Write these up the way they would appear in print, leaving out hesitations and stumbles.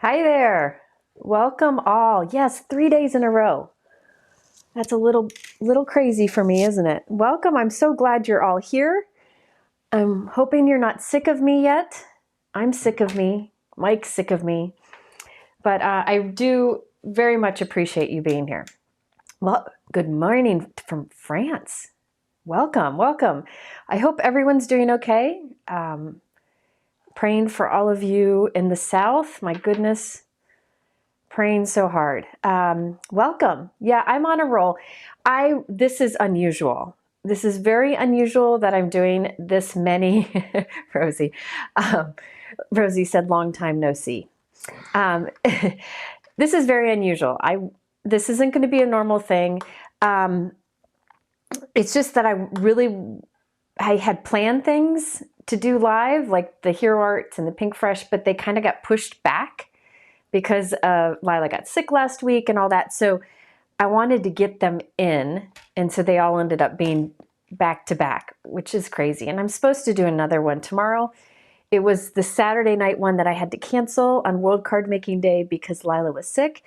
Hi there. Welcome all. Yes, 3 days in a row. That's a little crazy for me, isn't it? Welcome. I'm so glad you're all here. I'm hoping you're not sick of me yet. I'm sick of me. Mike's sick of me. But I do very much appreciate you being here. Well, good morning from France. Welcome, welcome. I hope everyone's doing okay. Praying for all of you in the South. My goodness. Praying so hard. Welcome. Yeah, I'm on a roll. This is unusual. This is very unusual that I'm doing this many. Rosie. Rosie said, "Long time no see." Um, this is very unusual. This isn't going to be a normal thing. It's just that I had planned things to do live, like the Hero Arts and the Pink Fresh, but they kind of got pushed back because Lila got sick last week and all that. So I wanted to get them in. And so they all ended up being back to back, which is crazy. And I'm supposed to do another one tomorrow. It was the Saturday night one that I had to cancel on World Card Making Day because Lila was sick.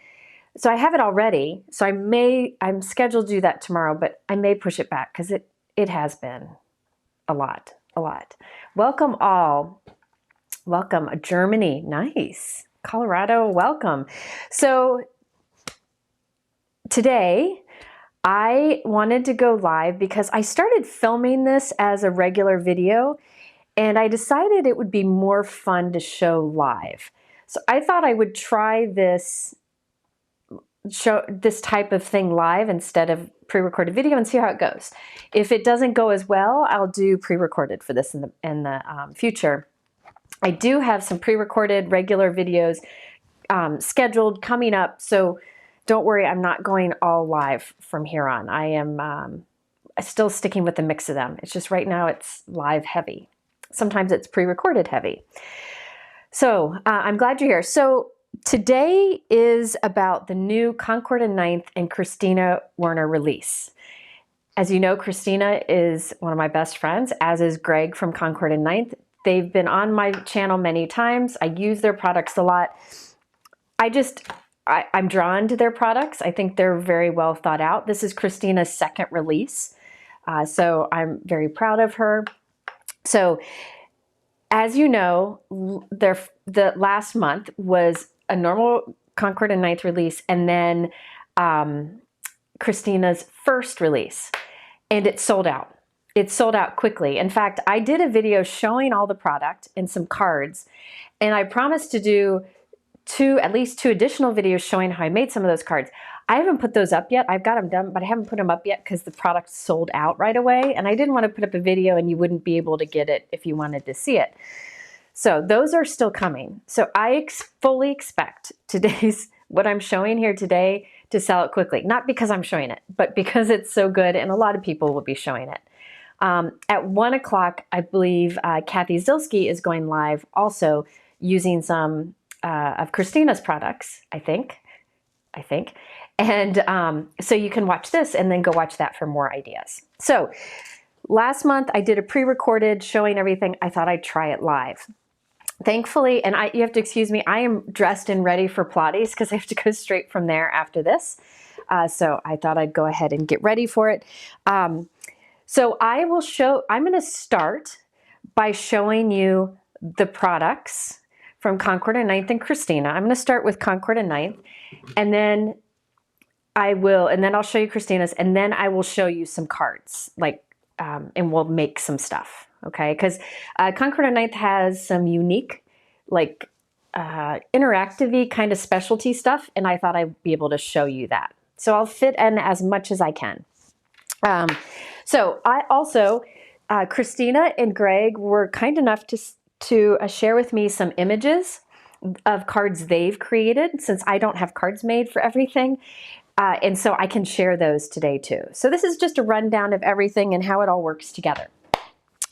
So I have it already. So I'm scheduled to do that tomorrow, but I may push it back because it has been a lot. Welcome all. Welcome. Germany. Nice. Colorado, welcome. So today I wanted to go live because I started filming this as a regular video and I decided it would be more fun to show live. So I thought I would try this type of thing live instead of pre-recorded video and see how it goes. If it doesn't go as well, I'll do pre-recorded for this in the future. I do have some pre-recorded regular videos scheduled coming up, so don't worry, I'm not going all live from here on. I am still sticking with the mix of them. It's just right now it's live heavy. Sometimes it's pre-recorded heavy. So I'm glad you're here. So today is about the new Concord and Ninth and Kristina Werner release. As you know, Kristina is one of my best friends, as is Greg from Concord and Ninth. They've been on my channel many times. I use their products a lot. I'm drawn to their products. I think they're very well thought out. This is Kristina's second release, so I'm very proud of her. So, as you know, the last month was a normal Concord and Ninth release, and then Kristina's first release, and it sold out. It sold out quickly. In fact, I did a video showing all the product and some cards, and I promised to do at least two additional videos showing how I made some of those cards. I haven't put those up yet. I've got them done, but I haven't put them up yet because the product sold out right away, and I didn't want to put up a video and you wouldn't be able to get it if you wanted to see it. So those are still coming. So I fully expect what I'm showing here today to sell it quickly. Not because I'm showing it, but because it's so good and a lot of people will be showing it. At 1 o'clock, I believe Kathy Zilski is going live also using some of Kristina's products, I think. And so you can watch this and then go watch that for more ideas. So last month I did a pre-recorded showing everything. I thought I'd try it live. Thankfully, and you have to excuse me, I am dressed and ready for Pilates because I have to go straight from there after this. So I thought I'd go ahead and get ready for it. So I'm going to start by showing you the products from Concord and Ninth and Kristina. I'm going to start with Concord and Ninth, and then I'll show you Kristina's, and then I will show you some cards, and we'll make some stuff, okay? Because Concord and Ninth has some unique, interactive-y kind of specialty stuff, and I thought I'd be able to show you that. So I'll fit in as much as I can. So I also, Kristina and Greg were kind enough to share with me some images of cards they've created, since I don't have cards made for everything. And so I can share those today too. So this is just a rundown of everything and how it all works together.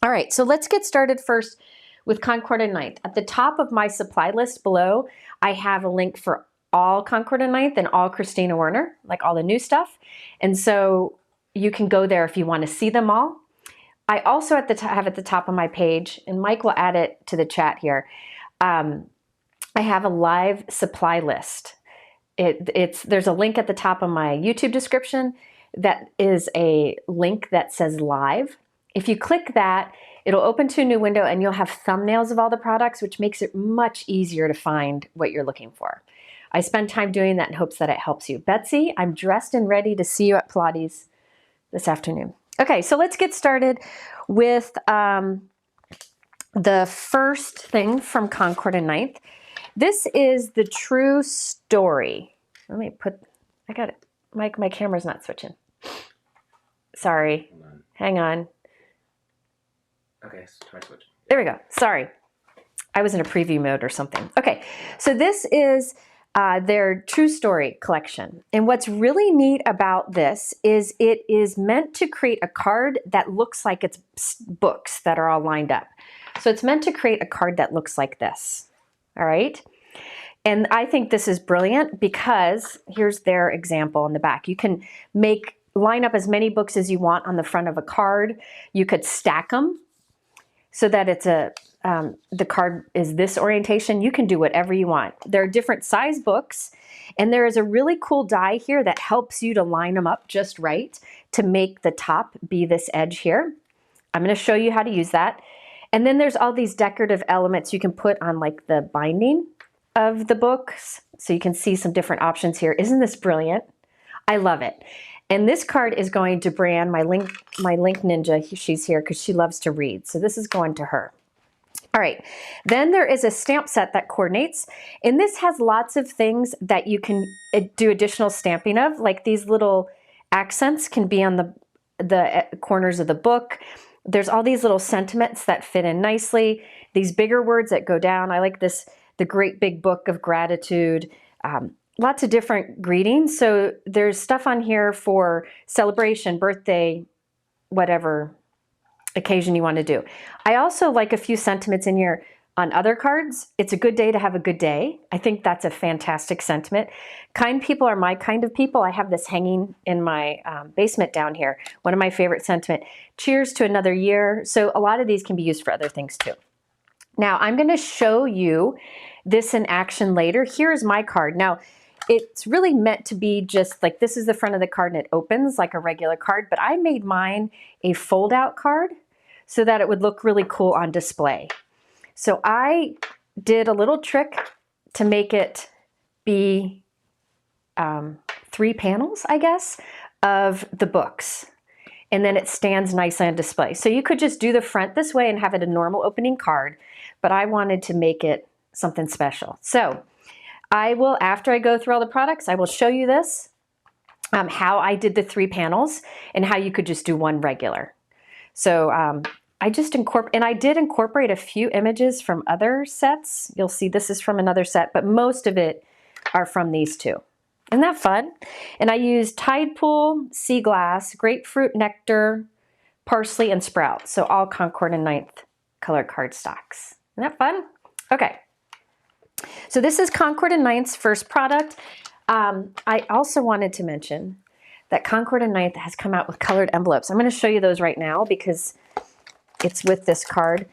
All right, so let's get started first with Concord and Ninth. At the top of my supply list below, I have a link for all Concord and Ninth and all Kristina Werner, like all the new stuff. And so you can go there if you want to see them all. I also have at the top of my page, and Mike will add it to the chat here, I have a live supply list. There's a link at the top of my YouTube description that is a link that says live. If you click that, it'll open to a new window and you'll have thumbnails of all the products, which makes it much easier to find what you're looking for. I spend time doing that in hopes that it helps you. Betsy, I'm dressed and ready to see you at Pilates this afternoon. Okay, so let's get started with the first thing from Concord and Ninth. This is the true story. Let me put, I got it. My camera's not switching. Sorry. Hang on. Okay, so try switching. There we go. Sorry. I was in a preview mode or something. Okay, so this is their true story collection. And what's really neat about this is it is meant to create a card that looks like it's books that are all lined up. So it's meant to create a card that looks like this. All right. And I think this is brilliant because here's their example in the back. You can line up as many books as you want on the front of a card. You could stack them so that it's the card is this orientation. You can do whatever you want. There are different size books, and there is a really cool die here that helps you to line them up just right to make the top be this edge here. I'm going to show you how to use that. And then there's all these decorative elements you can put on like the binding of the books. So you can see some different options here. Isn't this brilliant? I love it. And this card is going to Bran, my link ninja. She's here because she loves to read. So this is going to her. All right, then there is a stamp set that coordinates, and this has lots of things that you can do additional stamping of, like these little accents can be on the corners of the book. There's all these little sentiments that fit in nicely, these bigger words that go down. I like this, the great big book of gratitude, lots of different greetings. So there's stuff on here for celebration, birthday, whatever occasion you want to do. I also like a few sentiments in here on other cards. It's a good day to have a good day. I think that's a fantastic sentiment. Kind people are my kind of people. I have this hanging in my basement down here. One of my favorite sentiment, cheers to another year. So a lot of these can be used for other things too. Now I'm going to show you this in action later. Here's my card. Now it's really meant to be just like, this is the front of the card and it opens like a regular card, but I made mine a fold out card so that it would look really cool on display. So I did a little trick to make it be 3 panels, I guess, of the books. And then it stands nicely on display. So you could just do the front this way and have it a normal opening card, but I wanted to make it something special. So I will, after I go through all the products, I will show you this, how I did the 3 panels and how you could just do one regular. So I just did incorporate a few images from other sets. You'll see this is from another set, but most of it are from these two. Isn't that fun? And I used Tide Pool, Sea Glass, Grapefruit Nectar, Parsley, and Sprout. So all Concord and Ninth color cardstocks. Isn't that fun? Okay. So this is Concord and Ninth's first product. I also wanted to mention that Concord and Ninth has come out with colored envelopes. I'm going to show you those right now because it's with this card.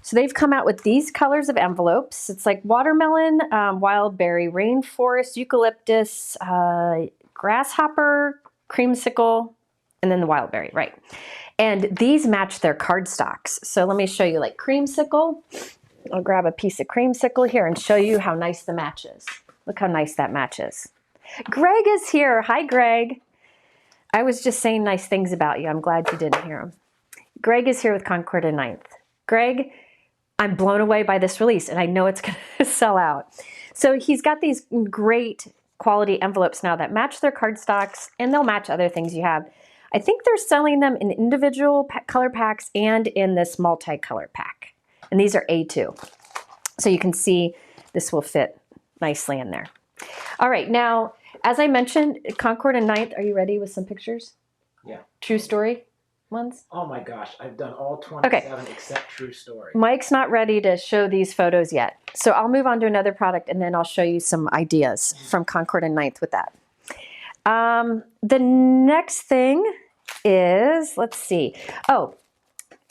So they've come out with these colors of envelopes. It's like watermelon, wild berry, rainforest, eucalyptus, grasshopper, creamsicle, and then the wild berry, right? And these match their cardstocks. So let me show you like creamsicle. I'll grab a piece of creamsicle here and show you how nice the match is. Look how nice that matches. Greg is here. Hi, Greg. I was just saying nice things about you. I'm glad you didn't hear them. Greg is here with Concord and Ninth. Greg, I'm blown away by this release, and I know it's going to sell out. So he's got these great quality envelopes now that match their cardstocks, and they'll match other things you have. I think they're selling them in individual color packs and in this multi-color pack. And these are A2. So you can see this will fit nicely in there. All right, now, as I mentioned, Concord and Ninth, are you ready with some pictures? Yeah. True story ones? Oh my gosh, I've done all 27 except True Story. Mike's not ready to show these photos yet. So I'll move on to another product and then I'll show you some ideas from Concord and Ninth with that. The next thing is, let's see. Oh,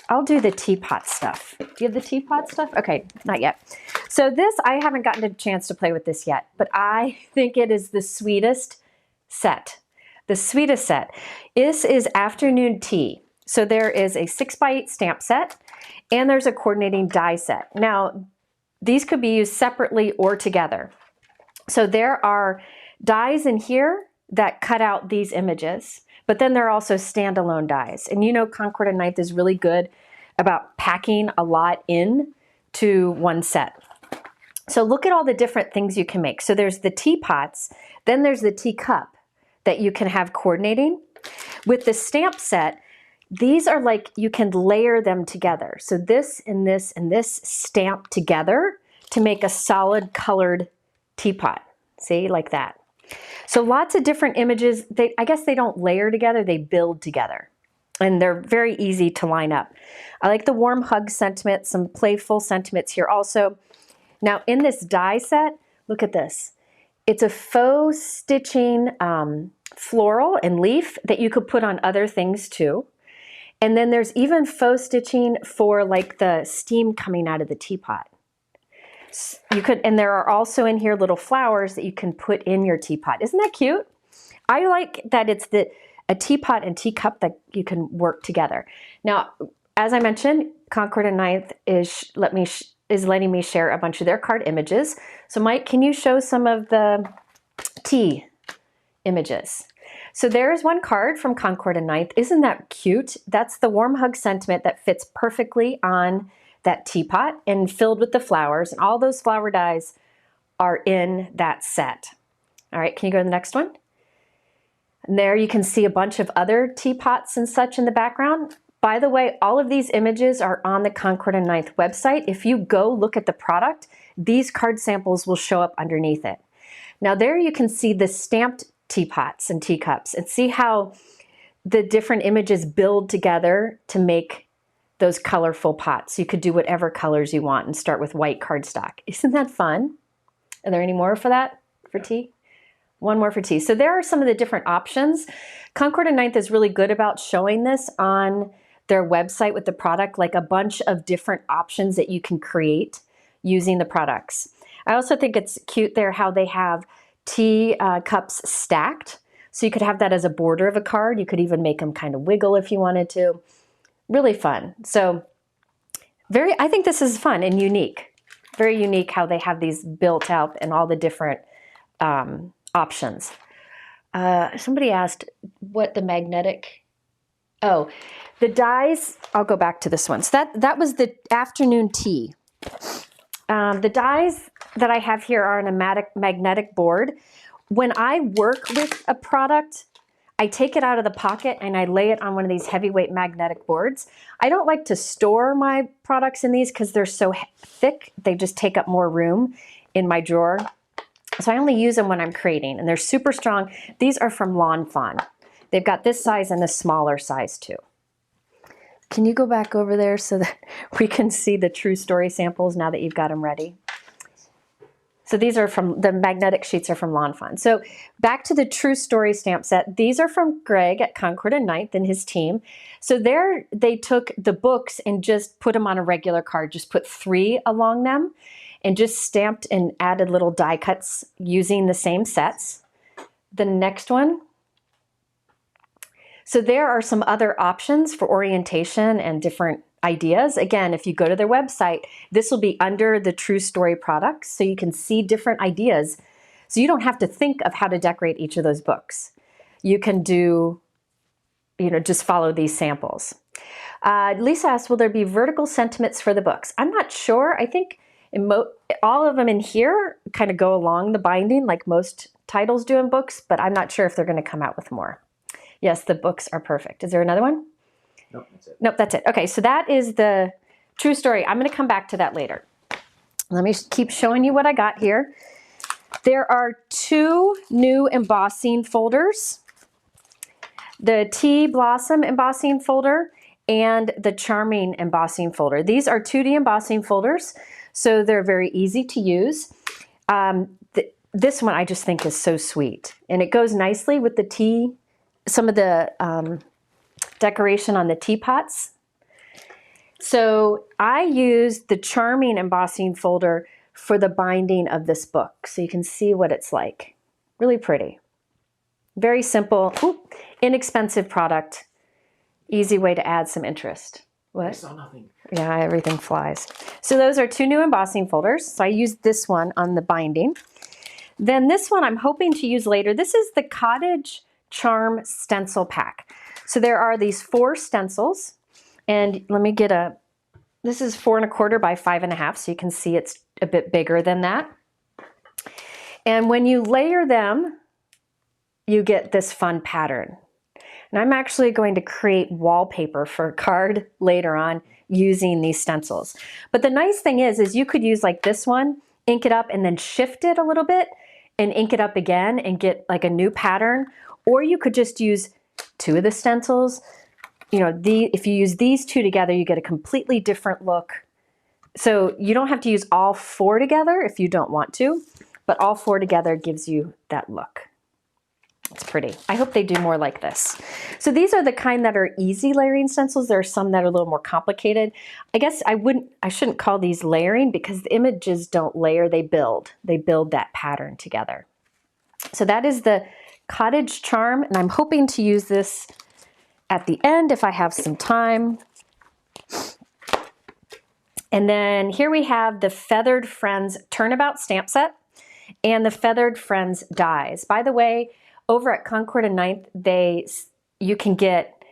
I'll do the teapot stuff. Do you have the teapot stuff? Okay, not yet. So this, I haven't gotten a chance to play with this yet, but I think it is the sweetest set. The sweetest set. This is afternoon tea. So there is a 6x8 stamp set, and there's a coordinating die set. Now, these could be used separately or together. So there are dies in here that cut out these images, but then there are also standalone dies. And you know Concord and Ninth is really good about packing a lot in to one set. So look at all the different things you can make. So there's the teapots, then there's the teacup that you can have coordinating. With the stamp set, these are like, you can layer them together. So this and this and this stamp together to make a solid colored teapot. See, like that. So lots of different images. I guess they don't layer together, they build together. And they're very easy to line up. I like the warm hug sentiment, some playful sentiments here also. Now in this die set, look at this. It's a faux stitching floral and leaf that you could put on other things too. And then there's even faux stitching for like the steam coming out of the teapot. You could, and there are also in here little flowers that you can put in your teapot. Isn't that cute? I like that it's a teapot and teacup that you can work together. Now, as I mentioned, Concord and Ninth is letting me share a bunch of their card images. So Mike, can you show some of the tea images? So there's one card from Concord and Ninth. Isn't that cute? That's the warm hug sentiment that fits perfectly on that teapot and filled with the flowers, and all those flower dies are in that set. All right, can you go to the next one? And there you can see a bunch of other teapots and such in the background. By the way, all of these images are on the Concord and Ninth website. If you go look at the product, these card samples will show up underneath it. Now there you can see the stamped teapots and teacups and see how the different images build together to make those colorful pots. You could do whatever colors you want and start with white cardstock. Isn't that fun? Are there any more for that, for tea? One more for tea. So there are some of the different options. Concord and Ninth is really good about showing this on their website with the product, like a bunch of different options that you can create using the products. I also think it's cute there how they have tea cups stacked. So you could have that as a border of a card. You could even make them kind of wiggle if you wanted to. Really fun. So I think this is fun and unique. Very unique how they have these built out and all the different options. Somebody asked what the magnetic, the dies, I'll go back to this one. So that was the afternoon tea. The dies that I have here are on a magnetic board. When I work with a product, I take it out of the pocket and I lay it on one of these heavyweight magnetic boards. I don't like to store my products in these because they're so thick. They just take up more room in my drawer. So I only use them when I'm creating, and they're super strong. These are from Lawn Fawn. They've got this size and a smaller size too. Can you go back over there so that we can see the true story samples now that you've got them ready? So these are from, the magnetic sheets are from Lawn Fawn. So back to the True Story stamp set. These are from Greg at Concord and Ninth and his team. So there they took the books and just put them on a regular card, just put 3 along them and just stamped and added little die cuts using the same sets. The next one. So there are some other options for orientation and different ideas. Again, if you go to their website, this will be under the True Story products, so you can see different ideas. So you don't have to think of how to decorate each of those books. You can do, just follow these samples. Lisa asked, will there be vertical sentiments for the books? I'm not sure. I think all of them in here kind of go along the binding like most titles do in books, but I'm not sure if they're going to come out with more. Yes, the books are perfect. Is there another one? Nope, that's it. Nope, that's it. Okay, so that is the True Story. I'm going to come back to that later. Let me keep showing you what I got here. There are 2 new embossing folders. The Tea Blossom embossing folder and the Charming embossing folder. These are 2D embossing folders, so they're very easy to use. This one I just think is so sweet, and it goes nicely with the tea, some of the decoration on the teapots. So I used the Charming embossing folder for the binding of this book, so you can see what it's like. Really pretty. Very simple, inexpensive product. Easy way to add some interest. What? I saw nothing. Yeah, everything flies. So those are 2 new embossing folders. So I used this one on the binding. Then this one I'm hoping to use later. This is the Cottage Charm Stencil Pack. So there are these 4 stencils, and let me get this is 4 1/4 by 5 1/2, so you can see it's a bit bigger than that. And when you layer them, you get this fun pattern. And I'm actually going to create wallpaper for a card later on using these stencils. But the nice thing is you could use like this one, ink it up and then shift it a little bit and ink it up again and get like a new pattern. Or you could just use 2 of the stencils. You know, if you use these 2 together, you get a completely different look. So you don't have to use all 4 together if you don't want to, but all 4 together gives you that look. It's pretty. I hope they do more like this. So these are the kind that are easy layering stencils. There are some that are a little more complicated. I guess I shouldn't call these layering because the images don't layer, they build. They build that pattern together. So that is the Cottage Charm, and I'm hoping to use this at the end if I have some time. And then here we have the Feathered Friends Turnabout stamp set and the Feathered Friends dies. By the way, over at Concord and 9th, you can get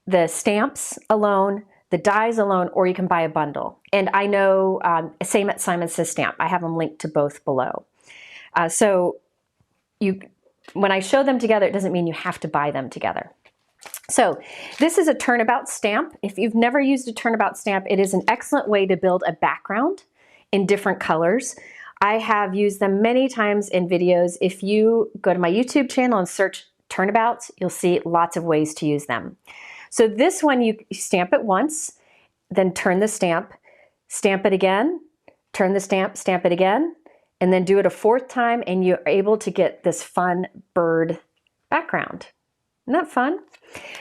the stamps alone, the dies alone, or you can buy a bundle. And I know, same at Simon Says Stamp. I have them linked to both below. So when I show them together, it doesn't mean you have to buy them together. So this is a turnabout stamp. If you've never used a turnabout stamp, it is an excellent way to build a background in different colors. I have used them many times in videos. If you go to my YouTube channel and search turnabouts, you'll see lots of ways to use them. So this one, you stamp it once, then turn the stamp it again, turn the stamp it again, and then do it a 4th time, and you're able to get this fun bird background. Isn't that fun?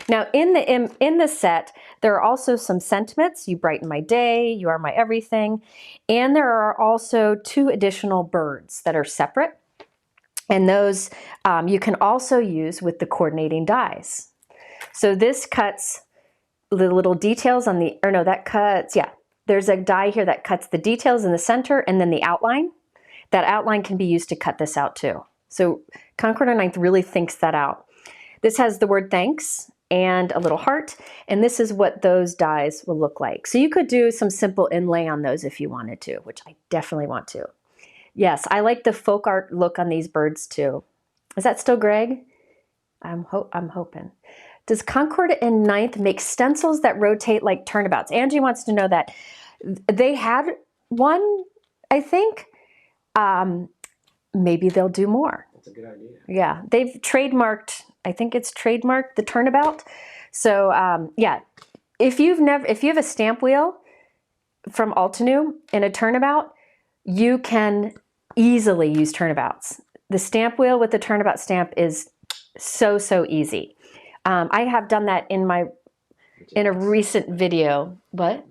Now in the set, there are also some sentiments. You brighten my day, you are my everything. And there are also 2 additional birds that are separate. And those you can also use with the coordinating dies. So this cuts the little details on the, or no, that cuts, yeah. There's a die here that cuts the details in the center and then the outline. That outline can be used to cut this out too. So Concord and 9th really thinks that out. This has the word thanks and a little heart, and this is what those dies will look like. So you could do some simple inlay on those if you wanted to, which I definitely want to. Yes, I like the folk art look on these birds too. Is that still Greg? I'm hoping. Does Concord and 9th make stencils that rotate like turnabouts? Angie wants to know that. They had one, I think. Maybe they'll do more. That's a good idea. Yeah, they've trademarked, I think it's trademarked, the turnabout. So yeah, if you have a stamp wheel from Altenew and a turnabout, you can easily use turnabouts. The stamp wheel with the turnabout stamp is so easy. I have done that in a recent video. What?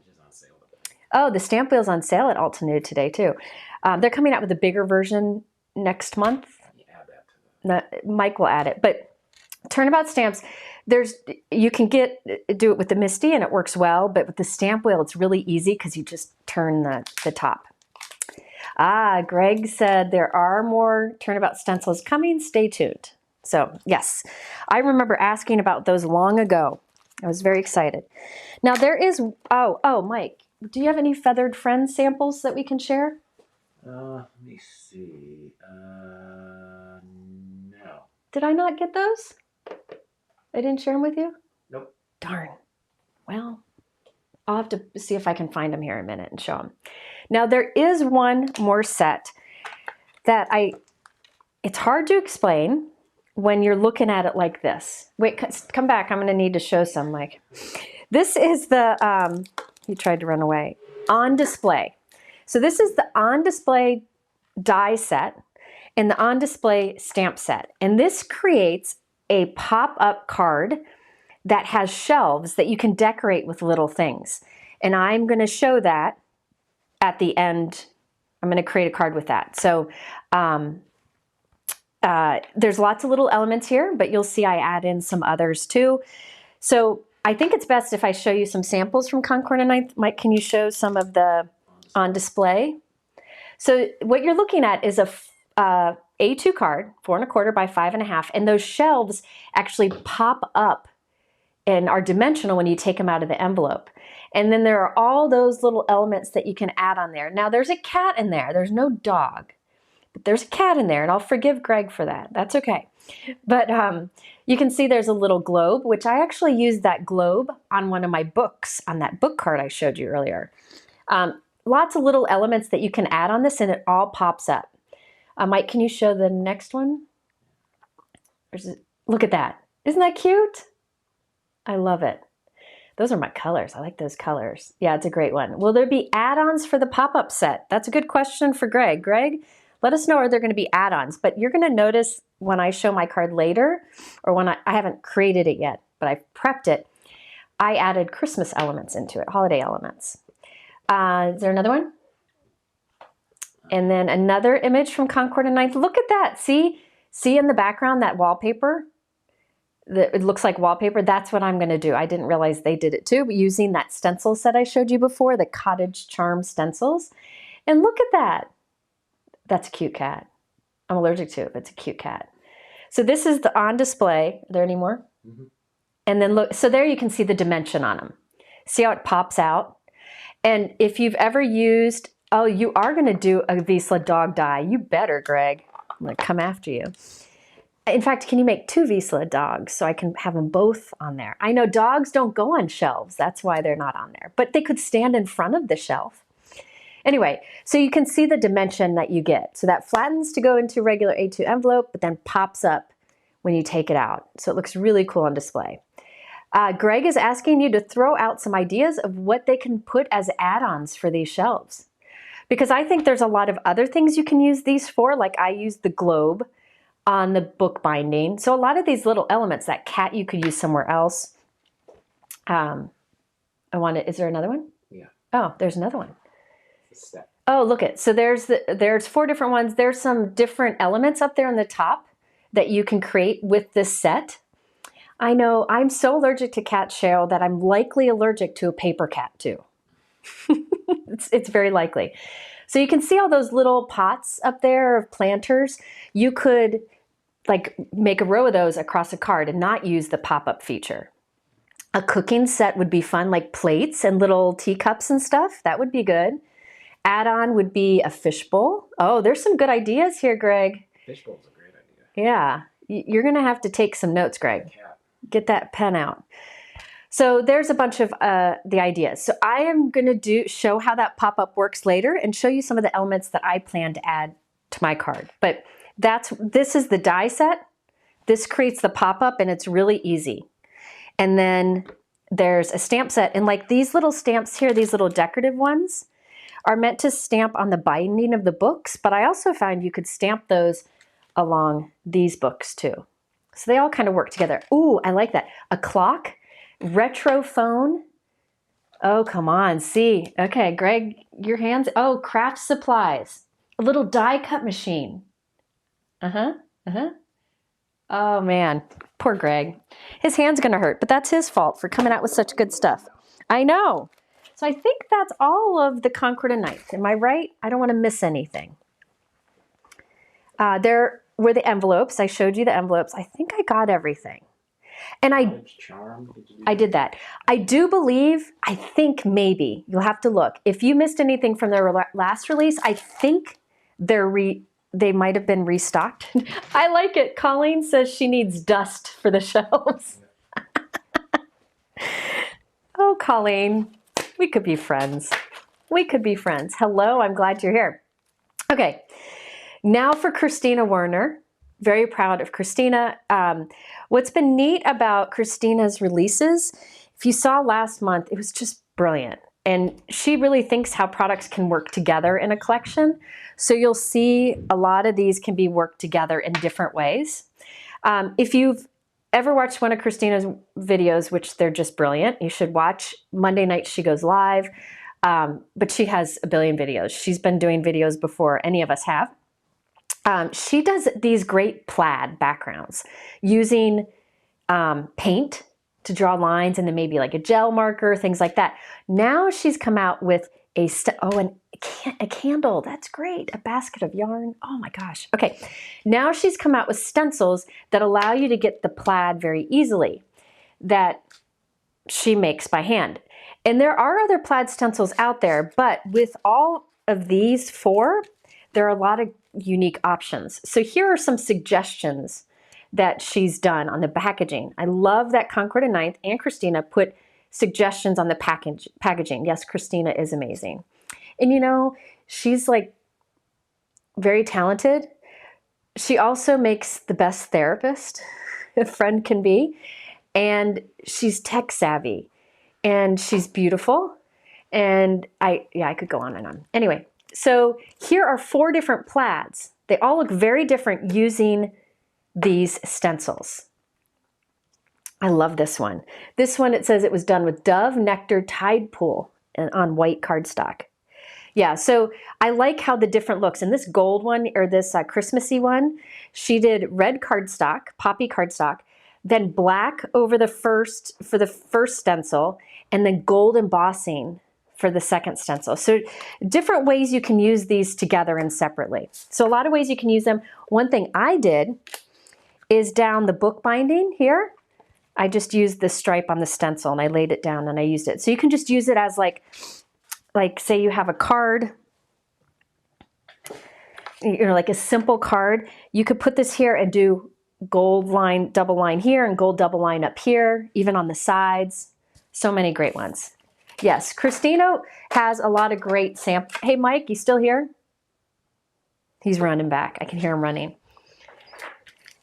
Oh, the stamp wheel's on sale at Altenew today too. They're coming out with a bigger version next month. Mike will add it, but turnabout stamps, you can do it with the MISTI and it works well, but with the stamp wheel, it's really easy because you just turn the top. Greg said there are more turnabout stencils coming. Stay tuned. So yes, I remember asking about those long ago. I was very excited. Now there is, Mike, do you have any Feathered Friends samples that we can share? Let me see. No. Did I not get those? I didn't share them with you? Nope. Darn. Well, I'll have to see if I can find them here in a minute and show them. Now there is one more set that it's hard to explain when you're looking at it like this. Wait, come back. I'm going to need to show some, Mike. This is the, he tried to run away, on display. So this is the on display die set and the on display stamp set. And this creates a pop-up card that has shelves that you can decorate with little things. And I'm going to show that at the end. I'm going to create a card with that. So there's lots of little elements here, but you'll see I add in some others too. So I think it's best if I show you some samples from Concord and 9th. Mike, can you show some of the on display? So what you're looking at is a A2 card, 4 1/4 by 5 1/2, and those shelves actually pop up and are dimensional when you take them out of the envelope. And then there are all those little elements that you can add on there. Now there's a cat in there. There's no dog, but there's a cat in there, and I'll forgive Greg for that. That's okay. But you can see there's a little globe, which I actually used that globe on one of my books, on that book card I showed you earlier. Lots of little elements that you can add on this, and it all pops up. Mike, can you show the next one? Look at that. Isn't that cute? I love it. Those are my colors. I like those colors. Yeah, it's a great one. Will there be add-ons for the pop-up set? That's a good question for Greg. Greg, let us know, are there going to be add-ons? But you're going to notice when I show my card later, or when I haven't created it yet, but I've prepped it, I added Christmas elements into it, holiday elements. Is there another one? And then another image from Concord and 9th. Look at that. See in the background that wallpaper? It looks like wallpaper. That's what I'm going to do. I didn't realize they did it too, but using that stencil set I showed you before, the Cottage Charm stencils. And look at that. That's a cute cat. I'm allergic to it, but it's a cute cat. So this is the on display. Are there any more? Mm-hmm. And then look, so there you can see the dimension on them. See how it pops out? And if you've ever used, oh, you are going to do a Wiesla dog die. You better, Greg. I'm going to come after you. In fact, can you make 2 Wiesla dogs so I can have them both on there? I know dogs don't go on shelves. That's why they're not on there. But they could stand in front of the shelf. Anyway, so you can see the dimension that you get. So that flattens to go into regular A2 envelope, but then pops up when you take it out. So it looks really cool on display. Greg is asking you to throw out some ideas of what they can put as add-ons for these shelves. Because I think there's a lot of other things you can use these for, like I used the globe on the book binding. So a lot of these little elements, that cat you could use somewhere else. Is there another one? Yeah. Oh, there's another one. Step. Oh, look it. So there's 4 different ones. There's some different elements up there on the top that you can create with this set. I know I'm so allergic to cat shell that I'm likely allergic to a paper cat too. It's very likely. So you can see all those little pots up there of planters. You could like make a row of those across a card and not use the pop-up feature. A cooking set would be fun, like plates and little teacups and stuff. That would be good. Add-on would be a fishbowl. Oh, there's some good ideas here, Greg. Fishbowl's a great idea. Yeah, you're going to have to take some notes, Greg. Get that pen out. So there's a bunch of the ideas. So I am going to show how that pop-up works later and show you some of the elements that I plan to add to my card. But this is the die set. This creates the pop-up and it's really easy. And then there's a stamp set. And like these little stamps here, these little decorative ones are meant to stamp on the binding of the books. But I also found you could stamp those along these books too. So they all kind of work together. Ooh, I like that. A clock, retro phone. Oh, come on, see. Okay, Greg, your hands. Oh, craft supplies. A little die cut machine. Oh man, poor Greg. His hand's gonna hurt, but that's his fault for coming out with such good stuff. I know. So I think that's all of the Concord and 9th. Am I right? I don't want to miss anything. There were the envelopes. I showed you the envelopes. I think I got everything. And I did that. I do believe, I think maybe, you'll have to look. If you missed anything from their last release, I think they might have been restocked. I like it. Colleen says she needs dust for the shelves. Oh, Colleen, we could be friends. We could be friends. Hello, I'm glad you're here. Okay, now for Kristina Werner. Very proud of Kristina. What's been neat about Kristina's releases, if you saw last month, it was just brilliant. And she really thinks how products can work together in a collection. So you'll see a lot of these can be worked together in different ways. If you've ever watched one of Kristina's videos, which they're just brilliant, you should watch. Monday night she goes live, but she has a billion videos. She's been doing videos before any of us have. She does these great plaid backgrounds using paint to draw lines and then maybe like a gel marker, things like that. Now she's come out with a candle. That's great. A basket of yarn. Oh my gosh. Okay. Now she's come out with stencils that allow you to get the plaid very easily that she makes by hand. And there are other plaid stencils out there, but with all of these four, there are a lot of unique options. So here are some suggestions that she's done on the packaging. I love that Concord and 9th and Kristina put suggestions on the packaging. Yes, Kristina is amazing. And you know, she's like very talented. She also makes the best therapist a friend can be. And she's tech savvy and she's beautiful. And I could go on and on. Anyway, so here are 4 different plaids. They all look very different using these stencils. I love this one. This one, it says it was done with Dove Nectar Tide Pool and on white cardstock. Yeah, so I like how the different looks. And this gold one, or this Christmassy one, she did red cardstock, poppy cardstock, then black over for the first stencil, and then gold embossing for the second stencil. So different ways you can use these together and separately. So a lot of ways you can use them. One thing I did is down the book binding here. I just used the stripe on the stencil and I laid it down and I used it. So you can just use it as like say you have a card, you know, like a simple card. You could put this here and do gold line, double line here and gold double line up here, even on the sides. So many great ones. Yes, Kristina has a lot of great samples. Hey, Mike, you still here? He's running back. I can hear him running.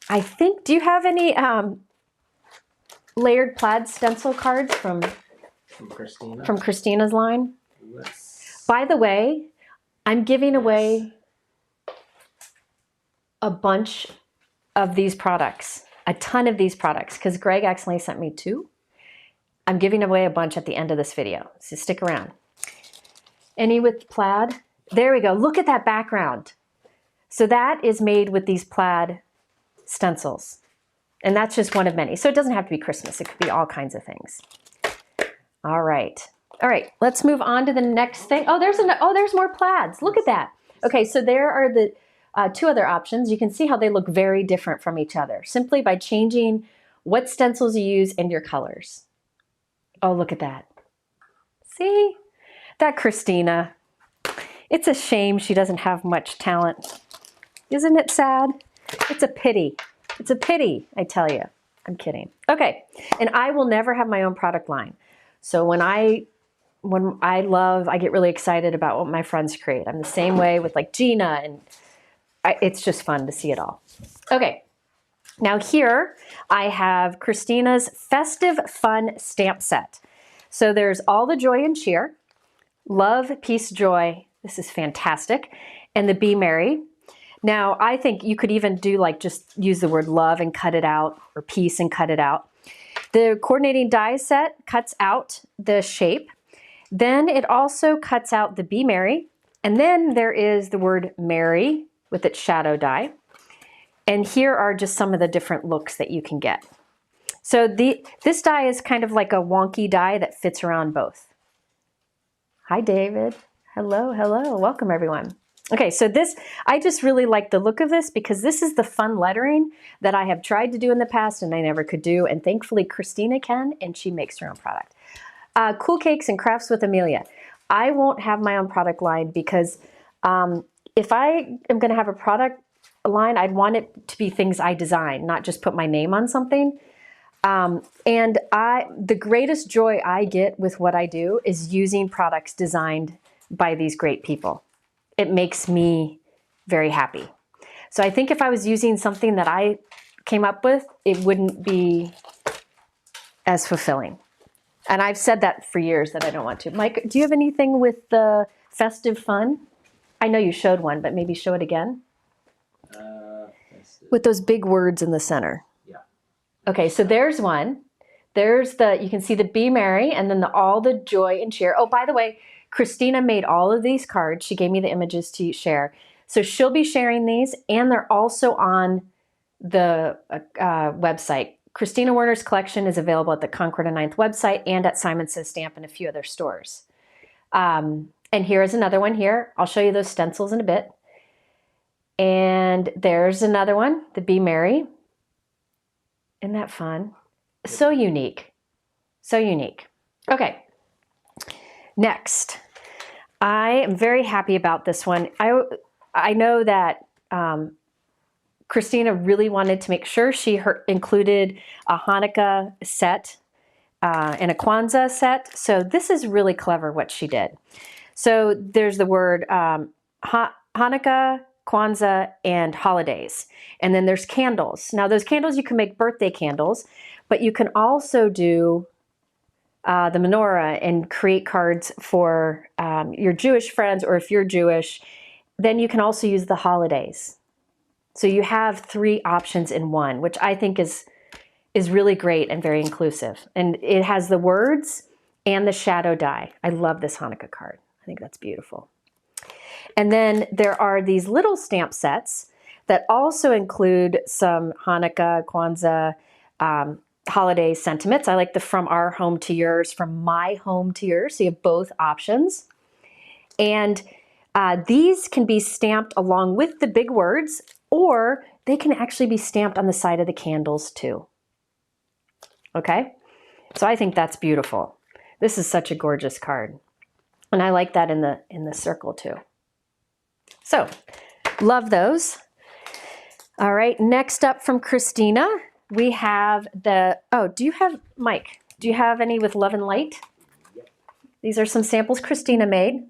I think, do you have any layered plaid stencil cards from Kristina? From Kristina's line? Yes. By the way, I'm giving away a bunch of these products, a ton of these products, because Greg accidentally sent me 2. I'm giving away a bunch at the end of this video, so stick around. Any with plaid? There we go. Look at that background. So that is made with these plaid stencils. And that's just one of many. So it doesn't have to be Christmas. It could be all kinds of things. All right. All right. Let's move on to the next thing. Oh, there's more plaids. Look at that. Okay, so there are the 2 other options. You can see how they look very different from each other simply by changing what stencils you use and your colors. Oh, look at that. See? That Kristina. It's a shame she doesn't have much talent. Isn't it sad? It's a pity. It's a pity, I tell you. I'm kidding. Okay, and I will never have my own product line. So when I get really excited about what my friends create. I'm the same way with like Gina, and it's just fun to see it all. Okay, now here I have Kristina's Festive Fun Stamp Set. So there's All the Joy and Cheer, Love, Peace, Joy. This is fantastic. And the Be Merry. Now, I think you could even do like just use the word love and cut it out, or peace and cut it out. The coordinating die set cuts out the shape. Then it also cuts out the Be Merry. And then there is the word Merry with its shadow die. And here are just some of the different looks that you can get. So this die is kind of like a wonky die that fits around both. Hi, David. Hello, hello. Welcome, everyone. Okay, so I just really like the look of this because this is the fun lettering that I have tried to do in the past and I never could do. And thankfully, Kristina can, and she makes her own product. Cool Cakes and Crafts with Amelia. I won't have my own product line because if I am going to have a product line, I'd want it to be things I design, not just put my name on something. And the greatest joy I get with what I do is using products designed by these great people. It makes me very happy. So I think if I was using something that I came up with, it wouldn't be as fulfilling. And I've said that for years that I don't want to. Mike, do you have anything with the Festive Fun? I know you showed one, but maybe show it again. With those big words in the center. Yeah. Okay, so there's one. There's you can see the Be Merry and then all the joy and cheer. Oh, by the way, Kristina made all of these cards. She gave me the images to share. So she'll be sharing these, and they're also on the website. Kristina Werner's collection is available at the Concord and 9th website and at Simon Says Stamp and a few other stores. And here is another one here. I'll show you those stencils in a bit. And there's another one, the Be Merry. Isn't that fun? So unique. So unique. Okay. Next. I am very happy about this one. I know that Kristina really wanted to make sure she included a Hanukkah set and a Kwanzaa set. So this is really clever what she did. So there's the word Hanukkah, Kwanzaa, and holidays. And then there's candles. Now those candles, you can make birthday candles, but you can also do the menorah and create cards for your Jewish friends, or if you're Jewish, then you can also use the holidays. So you have 3 options in one, which I think is really great and very inclusive. And it has the words and the shadow die. I love this Hanukkah card. I think that's beautiful. And then there are these little stamp sets that also include some Hanukkah, Kwanzaa, holiday sentiments. I like the From Our Home to Yours, From My Home to Yours. So you have both options. And these can be stamped along with the big words, or they can actually be stamped on the side of the candles too. Okay? So I think that's beautiful. This is such a gorgeous card. And I like that in the circle too. So, love those. All right, next up from Kristina, we have do you have, Mike, do you have any with Love and Light? Yep. These are some samples Kristina made.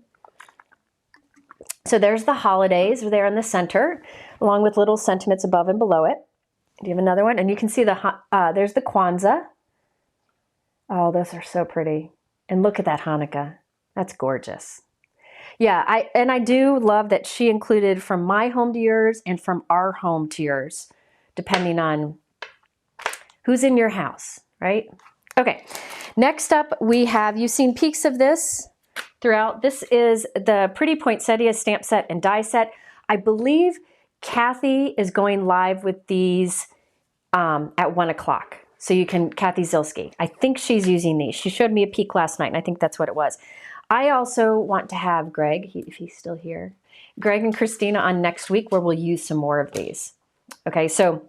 So there's the holidays there in the center, along with little sentiments above and below it. Do you have another one? And you can see there's the Kwanzaa. Oh, those are so pretty. And look at that Hanukkah. That's gorgeous. Yeah, I do love that she included From My Home to Yours and From Our Home to Yours, depending on who's in your house, right? Okay, next up we have, you've seen peeks of this throughout. This is the Pretty Poinsettias stamp set and die set. I believe Kathy is going live with these at 1 o'clock. So you can, Kathy Zilski, I think she's using these. She showed me a peek last night and I think that's what it was. I also want to have Greg, if he's still here, Greg and Kristina on next week where we'll use some more of these. Okay, so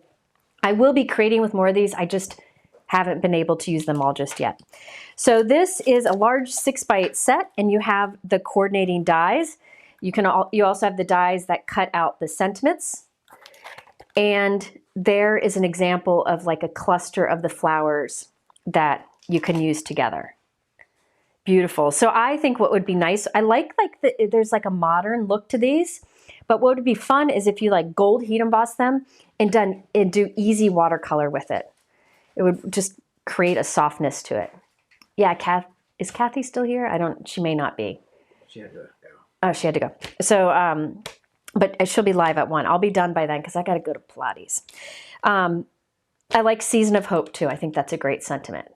I will be creating with more of these. I just haven't been able to use them all just yet. So this is a large 6x8 set and you have the coordinating dies. You also have the dies that cut out the sentiments. And there is an example of like a cluster of the flowers that you can use together. Beautiful. So I think what would be nice, I like there's like a modern look to these, but what would be fun is if you like gold heat emboss them and do easy watercolor with it. It would just create a softness to it. Yeah, is Kathy still here? She may not be. She had to go. Oh, she had to go. So, but she'll be live at 1. I'll be done by then because I got to go to Pilates. I like Season of Hope too. I think that's a great sentiment.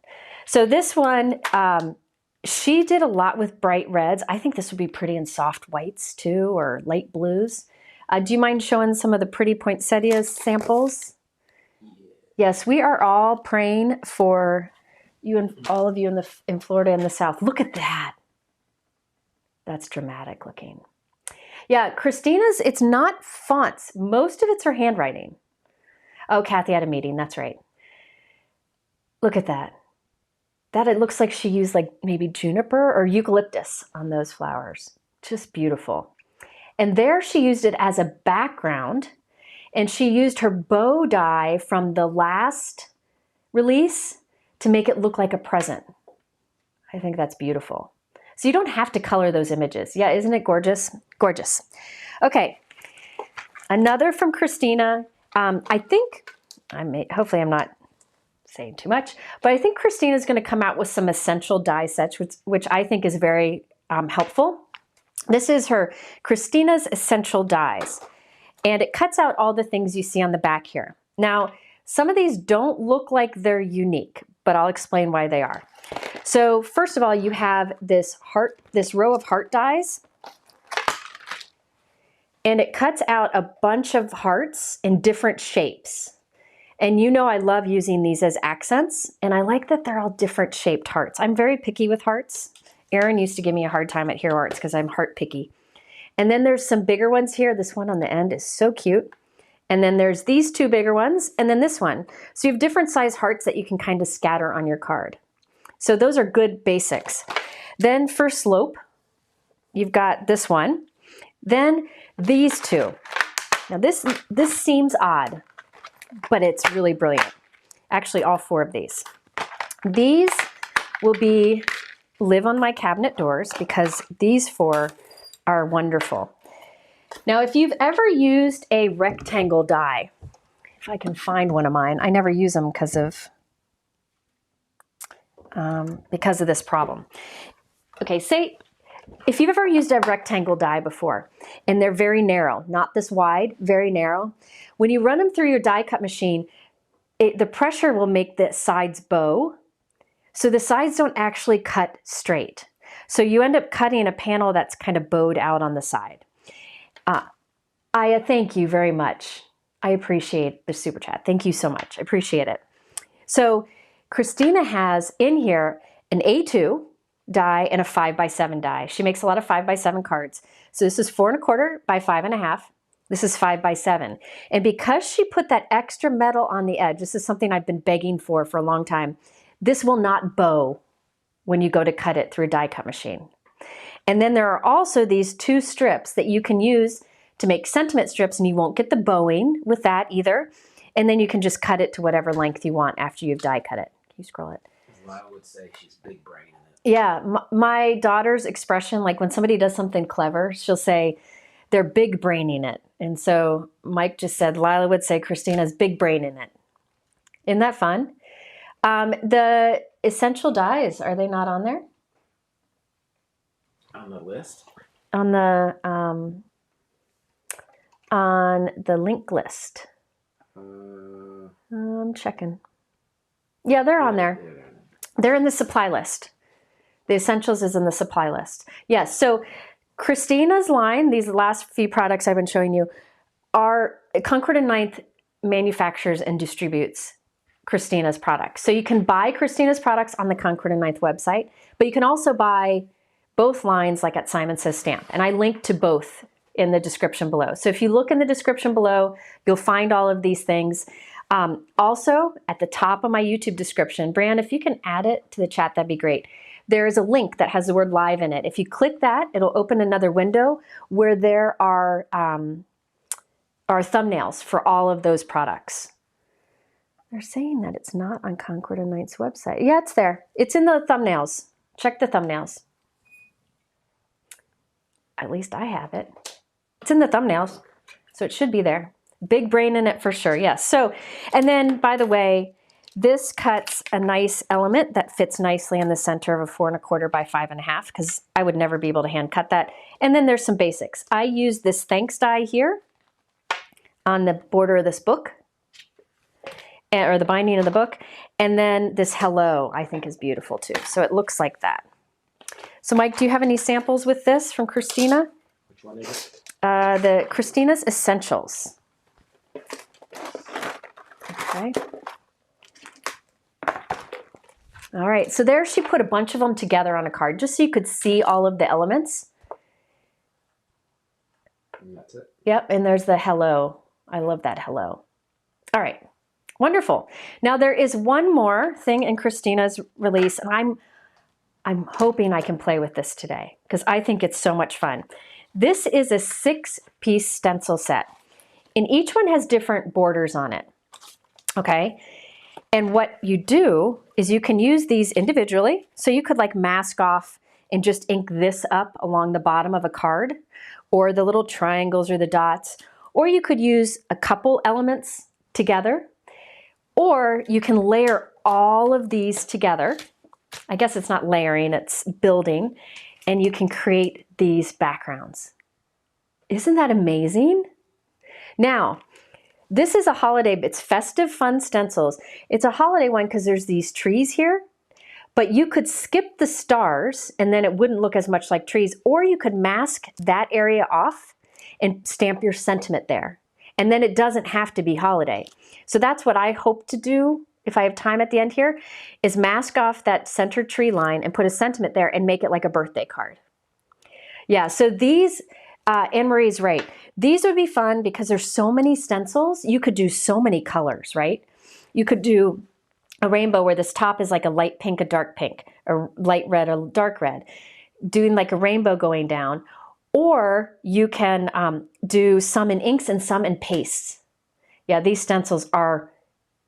So this one, she did a lot with bright reds. I think this would be pretty in soft whites too, or light blues. Do you mind showing some of the Pretty Poinsettias samples? Yes, we are all praying for you and all of you in Florida and the South. Look at that. That's dramatic looking. Yeah, Kristina's, it's not fonts. Most of it's her handwriting. Oh, Kathy had a meeting. That's right. Look at that. That it looks like she used like maybe juniper or eucalyptus on those flowers. Just beautiful. And there she used it as a background, and she used her bow die from the last release to make it look like a present. I think that's beautiful. So you don't have to color those images. Yeah, isn't it gorgeous? Gorgeous. Okay, another from Kristina. I think, hopefully I'm not saying too much, but I think Kristina is going to come out with some essential die sets, which I think is very helpful. This is her Kristina's Essential Dies, and it cuts out all the things you see on the back here. Now, Some of these don't look like they're unique, but I'll explain why they are. So first of all, you have this row of heart dies, and it cuts out a bunch of hearts in different shapes. And you know I love using these as accents, and I like that they're all different shaped hearts. I'm very picky with hearts. Erin used to give me a hard time at Hero Arts because I'm heart picky. And then there's some bigger ones here. This one on the end is so cute. And then there's these two bigger ones, and then this one. So you have different size hearts that you can kind of scatter on your card. So those are good basics. Then for slope, you've got this one. Then these two. Now this seems odd, but it's really brilliant. Actually, all four of these. These will live on my cabinet doors because these four are wonderful. Now, if you've ever used a rectangle die, if I can find one of mine, I never use them because of this problem. Okay, say if you've ever used a rectangle die before, and they're very narrow, not this wide, very narrow, when you run them through your die cut machine, the pressure will make the sides bow, so the sides don't actually cut straight. So you end up cutting a panel that's kind of bowed out on the side. I thank you very much. I appreciate the super chat. Thank you so much. I appreciate it. So Kristina has in here an A2 die and a 5x7 die. She makes a lot of 5x7 cards. So this is 4 1/4 by 5 1/2. This is 5x7. And because she put that extra metal on the edge, this is something I've been begging for a long time, this will not bow when you go to cut it through a die cut machine. And then there are also these two strips that you can use to make sentiment strips, and you won't get the bowing with that either. And then you can just cut it to whatever length you want after you've die cut it. Can you scroll it? I would say she's big brain in it. Yeah, my daughter's expression, like when somebody does something clever, she'll say they're big braining it. And so Mike just said, Lila would say Kristina's big brain in it. Isn't that fun? The essential dies, are they not on there? On the list? On the link list. I'm checking. Yeah, they're on there. They're in the supply list. The essentials is in the supply list. Yes, so Kristina's line, these last few products I've been showing you, are Concord and Ninth manufactures and distributes Kristina's products. So you can buy Kristina's products on the Concord and Ninth website, but you can also buy both lines like at Simon Says Stamp. And I linked to both in the description below. So if you look in the description below, you'll find all of these things. Also, at the top of my YouTube description, Bran, if you can add it to the chat, that'd be great. There is a link that has the word live in it. If you click that, it'll open another window where there are thumbnails for all of those products. They're saying that it's not on Concord and Ninth's website. Yeah, it's there. It's in the thumbnails. Check the thumbnails. At least I have it. It's in the thumbnails, so it should be there. Big brain in it for sure, yes. So, and then, by the way, this cuts a nice element that fits nicely in the center of a 4 1/4 by 5 1/2, because I would never be able to hand cut that. And then there's some basics. I use this thanks die here on the border of this book, or the binding of the book. And then this hello, I think, is beautiful too. So it looks like that. So Mike, do you have any samples with this from Kristina? Which one is it? The Kristina's Essentials. Okay. All right, so there she put a bunch of them together on a card just so you could see all of the elements. And that's it. Yep, and there's the hello. I love that hello. All right, wonderful. Now there is one more thing in Kristina's release, and I'm hoping I can play with this today because I think it's so much fun. This is a 6-piece stencil set, and each one has different borders on it, okay? And what you do is you can use these individually. So you could like mask off and just ink this up along the bottom of a card, or the little triangles or the dots, or you could use a couple elements together, or you can layer all of these together. I guess it's not layering, it's building, and you can create these backgrounds. Isn't that amazing? Now, This is a holiday, it's Festive Fun Stencils. It's a holiday one because there's these trees here, but you could skip the stars and then it wouldn't look as much like trees, or you could mask that area off and stamp your sentiment there. And then it doesn't have to be holiday. So that's what I hope to do if I have time at the end here, is mask off that center tree line and put a sentiment there and make it like a birthday card. Yeah, so these, Anne Marie's right. These would be fun because there's so many stencils. You could do so many colors, right? You could do a rainbow where this top is like a light pink, a dark pink, a light red, a dark red, doing like a rainbow going down. Or you can do some in inks and some in pastes. Yeah, these stencils are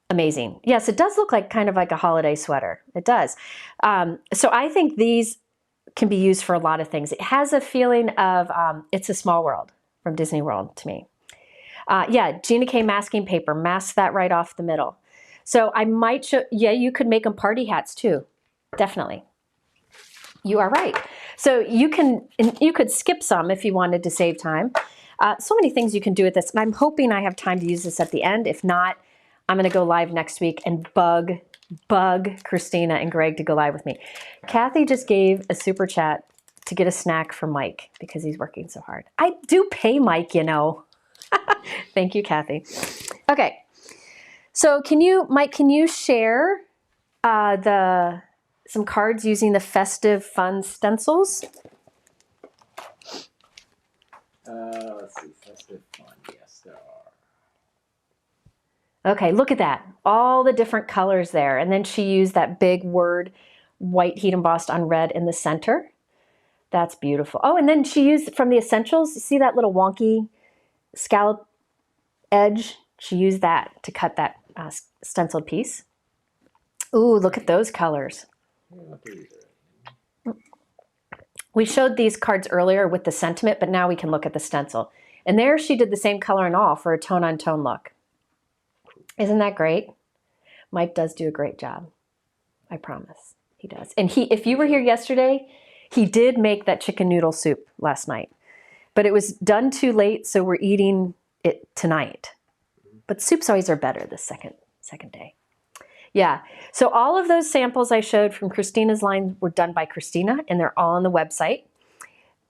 amazing. Yes, it does look like kind of like a holiday sweater. It does. So I think these can be used for a lot of things. It has a feeling of It's a Small World from Disney World to me. Yeah, Gina K masking paper, mask that right off the middle. So I might show, yeah, you could make them party hats too. Definitely. You are right. So you could skip some if you wanted to save time. So many things you can do with this. And I'm hoping I have time to use this at the end. If not, I'm going to go live next week and bug Kristina and Greg to go live with me. Kathy just gave a super chat to get a snack for Mike because he's working so hard. I do pay Mike, you know. Thank you, Kathy. Okay. So Mike, can you share some cards using the Festive Fun Stencils? Let's see, Festive Fun. Yes, there are. Okay, look at that. All the different colors there. And then she used that big word, white heat embossed on red in the center. That's beautiful. Oh, and then she used from the Essentials, you see that little wonky scallop edge? She used that to cut that stenciled piece. Ooh, look at those colors. We showed these cards earlier with the sentiment, but now we can look at the stencil. And there she did the same color and all for a tone-on-tone look. Isn't that great? Mike does do a great job. I promise. He does. And if you were here yesterday, he did make that chicken noodle soup last night. But it was done too late, so we're eating it tonight. But soups always are better the second day. Yeah. So all of those samples I showed from Kristina's line were done by Kristina, and they're all on the website.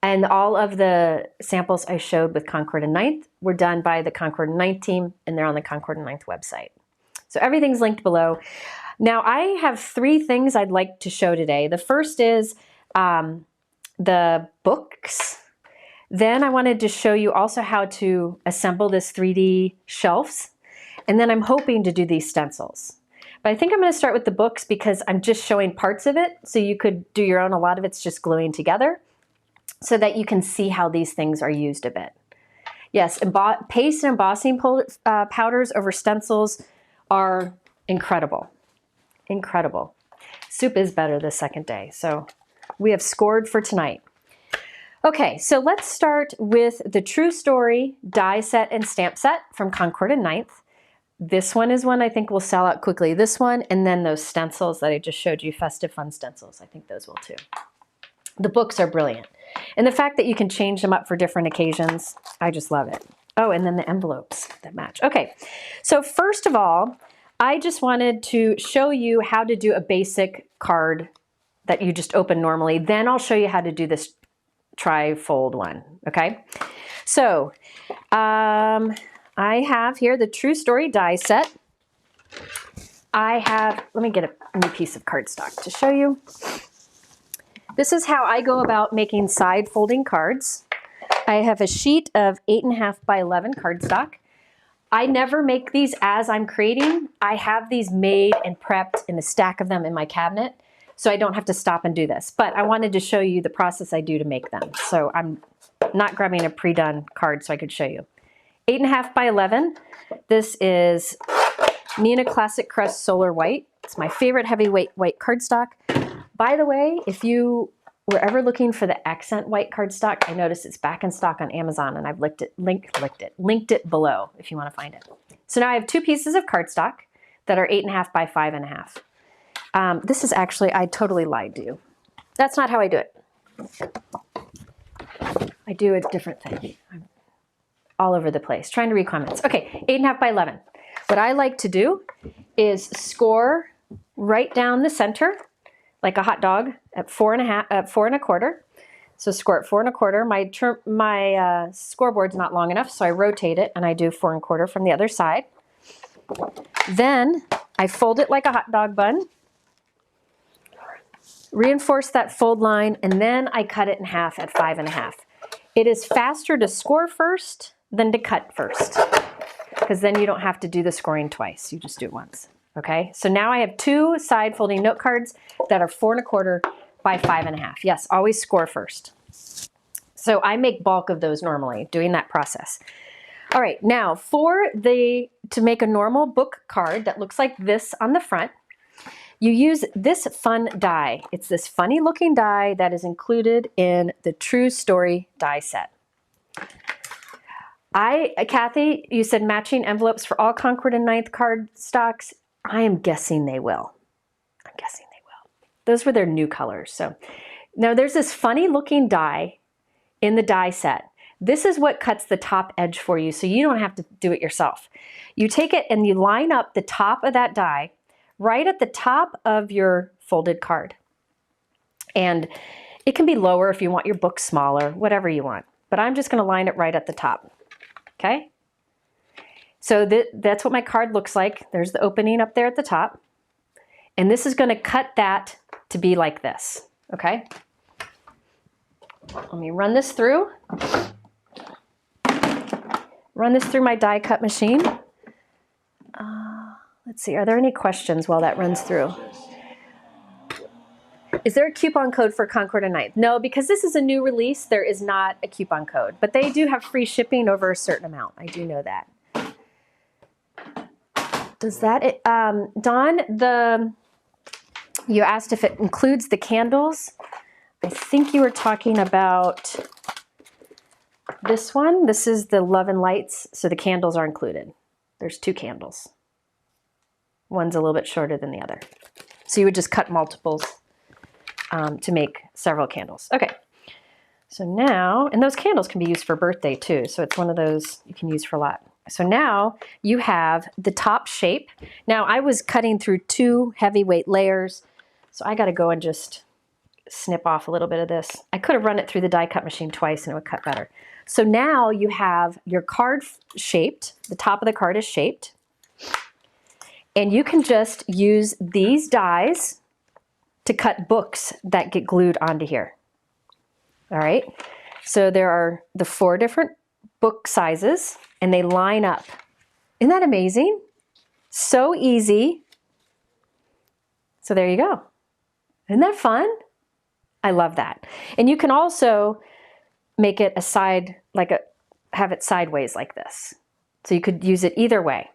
And all of the samples I showed with Concord and 9th were done by the Concord and 9th team, and they're on the Concord and 9th website. So everything's linked below. Now I have 3 things I'd like to show today. The first is the books. Then I wanted to show you also how to assemble this 3D shelves. And then I'm hoping to do these stencils. But I think I'm going to start with the books because I'm just showing parts of it. So you could do your own. A lot of it's just gluing together so that you can see how these things are used a bit. Yes, paste and embossing powders over stencils are incredible. Incredible. Soup is better the second day. So we have scored for tonight. Okay, so let's start with the True Story die set and stamp set from Concord and 9th. This one is one I think will sell out quickly. This one, and then those stencils that I just showed you, Festive Fun Stencils. I think those will too. The books are brilliant. And the fact that you can change them up for different occasions, I just love it. Oh, and then the envelopes that match. Okay, so first of all, I just wanted to show you how to do a basic card that you just open normally. Then I'll show you how to do this tri-fold one, okay? So I have here the True Story die set. Let me get a new piece of cardstock to show you. This is how I go about making side folding cards. I have a sheet of 8.5 by 11 cardstock. I never make these as I'm creating. I have these made and prepped in a stack of them in my cabinet, so I don't have to stop and do this. But I wanted to show you the process I do to make them. So I'm not grabbing a pre-done card so I could show you. 8.5 by 11. This is Neenah Classic Crest Solar White. It's my favorite heavyweight white cardstock. By the way, if you were ever looking for the accent white cardstock, I noticed it's back in stock on Amazon, and I've linked it below if you want to find it. So now I have 2 pieces of cardstock that are 8.5 by 5.5. This is actually, I totally lied to you. That's not how I do it. I do a different thing. all over the place, trying to read comments. Okay, 8.5 by 11. What I like to do is score right down the center, like a hot dog at 4.25. So score at 4.25. My scoreboard's not long enough, so I rotate it and I do 4.25 from the other side. Then I fold it like a hot dog bun, reinforce that fold line, and then I cut it in half at 5.5. It is faster to score first than to cut first, because then you don't have to do the scoring twice. You just do it once. Okay, so now I have 2 side folding note cards that are 4.25 by 5.5. Yes, always score first. So I make bulk of those normally, doing that process. All right, now to make a normal book card that looks like this on the front, you use this fun die. It's this funny looking die that is included in the True Story die set. Kathy, you said matching envelopes for all Concord and 9th card stocks. I am guessing they will. I'm guessing they will. Those were their new colors. So now there's this funny looking die in the die set. This is what cuts the top edge for you, so you don't have to do it yourself. You take it and you line up the top of that die right at the top of your folded card. And it can be lower if you want your book smaller, whatever you want. But I'm just going to line it right at the top. Okay? So that's what my card looks like. There's the opening up there at the top. And this is going to cut that to be like this. Okay? Let me run this through. Run this through my die cut machine. Let's see, are there any questions while that runs through? Is there a coupon code for Concord and 9th? No, because this is a new release, there is not a coupon code. But they do have free shipping over a certain amount. I do know that. Does that, Dawn, you asked if it includes the candles. I think you were talking about this one. This is the Love and Lights, so the candles are included. There's 2 candles. One's a little bit shorter than the other. So you would just cut multiples to make several candles. Okay, so now, and those candles can be used for birthday too, so it's one of those you can use for a lot. So now you have the top shape. Now I was cutting through 2 heavyweight layers, so I gotta go and just snip off a little bit of this. I could have run it through the die cut machine twice and it would cut better. So now you have your card shaped, the top of the card is shaped, and you can just use these dies to cut books that get glued onto here. All right, so there are the 4 different book sizes and they line up. Isn't that amazing? So easy. So there you go. Isn't that fun? I love that. And you can also make it have it sideways like this. So you could use it either way.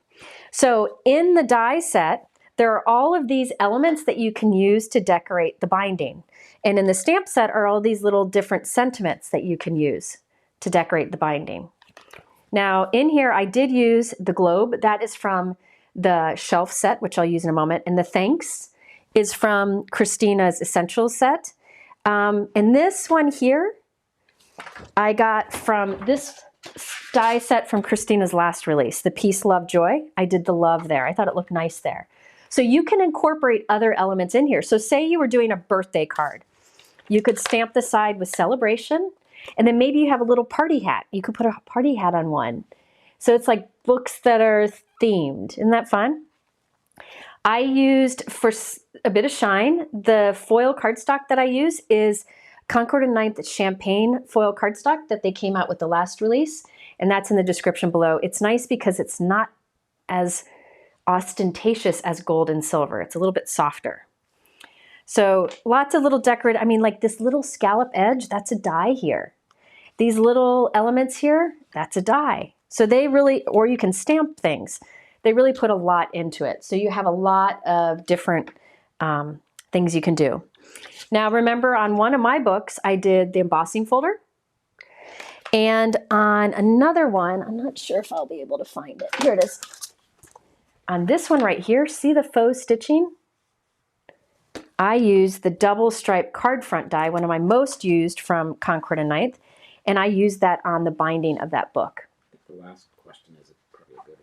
So in the die set, there are all of these elements that you can use to decorate the binding. And in the stamp set are all these little different sentiments that you can use to decorate the binding. Now in here, I did use the globe. That is from the shelf set, which I'll use in a moment. And the thanks is from Kristina's Essentials set. And this one here, I got from this die set from Kristina's last release, the Peace, Love, Joy. I did the love there. I thought it looked nice there. So you can incorporate other elements in here. So say you were doing a birthday card. You could stamp the side with celebration, and then maybe you have a little party hat. You could put a party hat on one. So it's like books that are themed. Isn't that fun? I used, for a bit of shine, the foil cardstock that I use is Concord and 9th Champagne foil cardstock that they came out with the last release, and that's in the description below. It's nice because it's not as ostentatious as gold and silver. It's a little bit softer. So lots of little decorative, I mean, like this little scallop edge, that's a die here. These little elements here, that's a die. So they really, or you can stamp things. They really put a lot into it. So you have a lot of different things you can do. Now remember, on one of my books, I did the embossing folder. And on another one, I'm not sure if I'll be able to find it. Here it is. On this one right here, see the faux stitching? I used the double stripe card front die, one of my most used from Concord and 9th, and I used that on the binding of that book. The last question is probably a good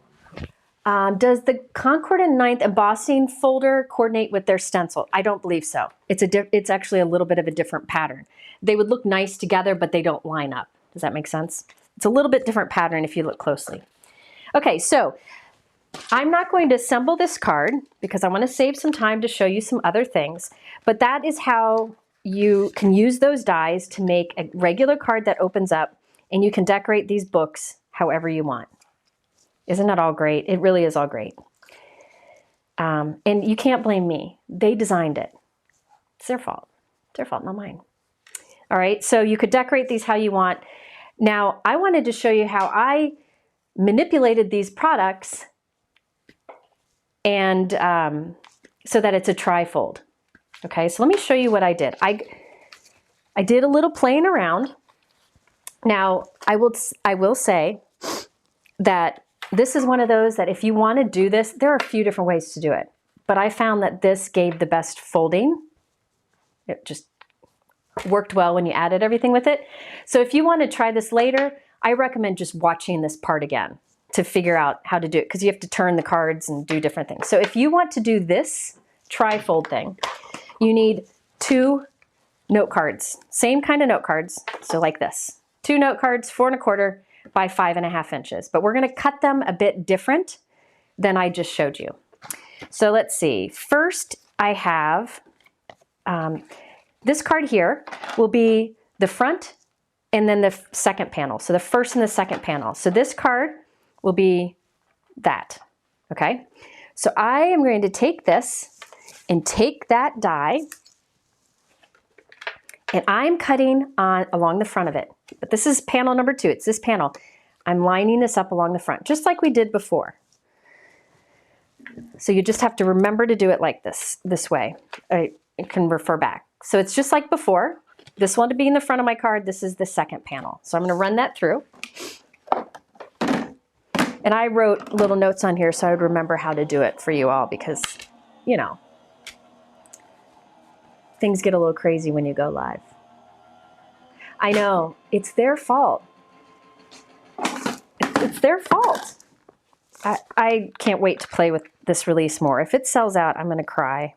one. Does the Concord and 9th embossing folder coordinate with their stencil? I don't believe so. It's actually a little bit of a different pattern. They would look nice together, but they don't line up. Does that make sense? It's a little bit different pattern if you look closely. Okay, so I'm not going to assemble this card because I want to save some time to show you some other things, but that is how you can use those dies to make a regular card that opens up, and you can decorate these books however you want. Isn't that all great? It really is all great. And you can't blame me. They designed it. It's their fault. It's their fault, not mine. All right, so you could decorate these how you want. Now, I wanted to show you how I manipulated these products and so that it's a trifold. Okay, so let me show you what I did. I did a little playing around. Now, I will say that this is one of those that if you want to do this, there are a few different ways to do it. But I found that this gave the best folding. It just worked well when you added everything with it. So if you want to try this later, I recommend just watching this part again to figure out how to do it, because you have to turn the cards and do different things. So if you want to do this trifold thing, you need 2 note cards, same kind of note cards. So like this, 2 note cards, 4 1/4 by 5.5 inches, but we're going to cut them a bit different than I just showed you. So let's see. First, I have this card here will be the front and then the second panel. So the first and the second panel. So this card will be that. Okay. So I am going to take this and take that die, and I'm cutting along the front of it. But this is panel number 2. It's this panel. I'm lining this up along the front, just like we did before. So you just have to remember to do it like this way. I can refer back. So it's just like before. This one to be in the front of my card. This is the second panel. So I'm going to run that through. And I wrote little notes on here so I would remember how to do it for you all, because, you know, things get a little crazy when you go live. I know, it's their fault. It's their fault. I can't wait to play with this release more. If it sells out, I'm going to cry.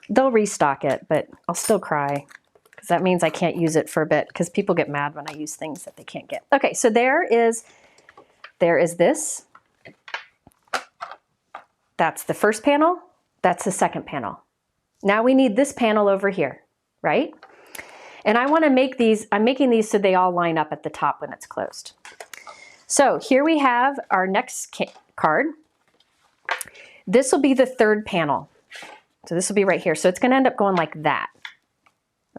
They'll restock it, but I'll still cry, because that means I can't use it for a bit, because people get mad when I use things that they can't get. Okay, so there is this. That's the first panel. That's the second panel. Now we need this panel over here, right? And I want to make these, I'm making these so they all line up at the top when it's closed. So here we have our next card. This will be the third panel. So this will be right here. So it's going to end up going like that.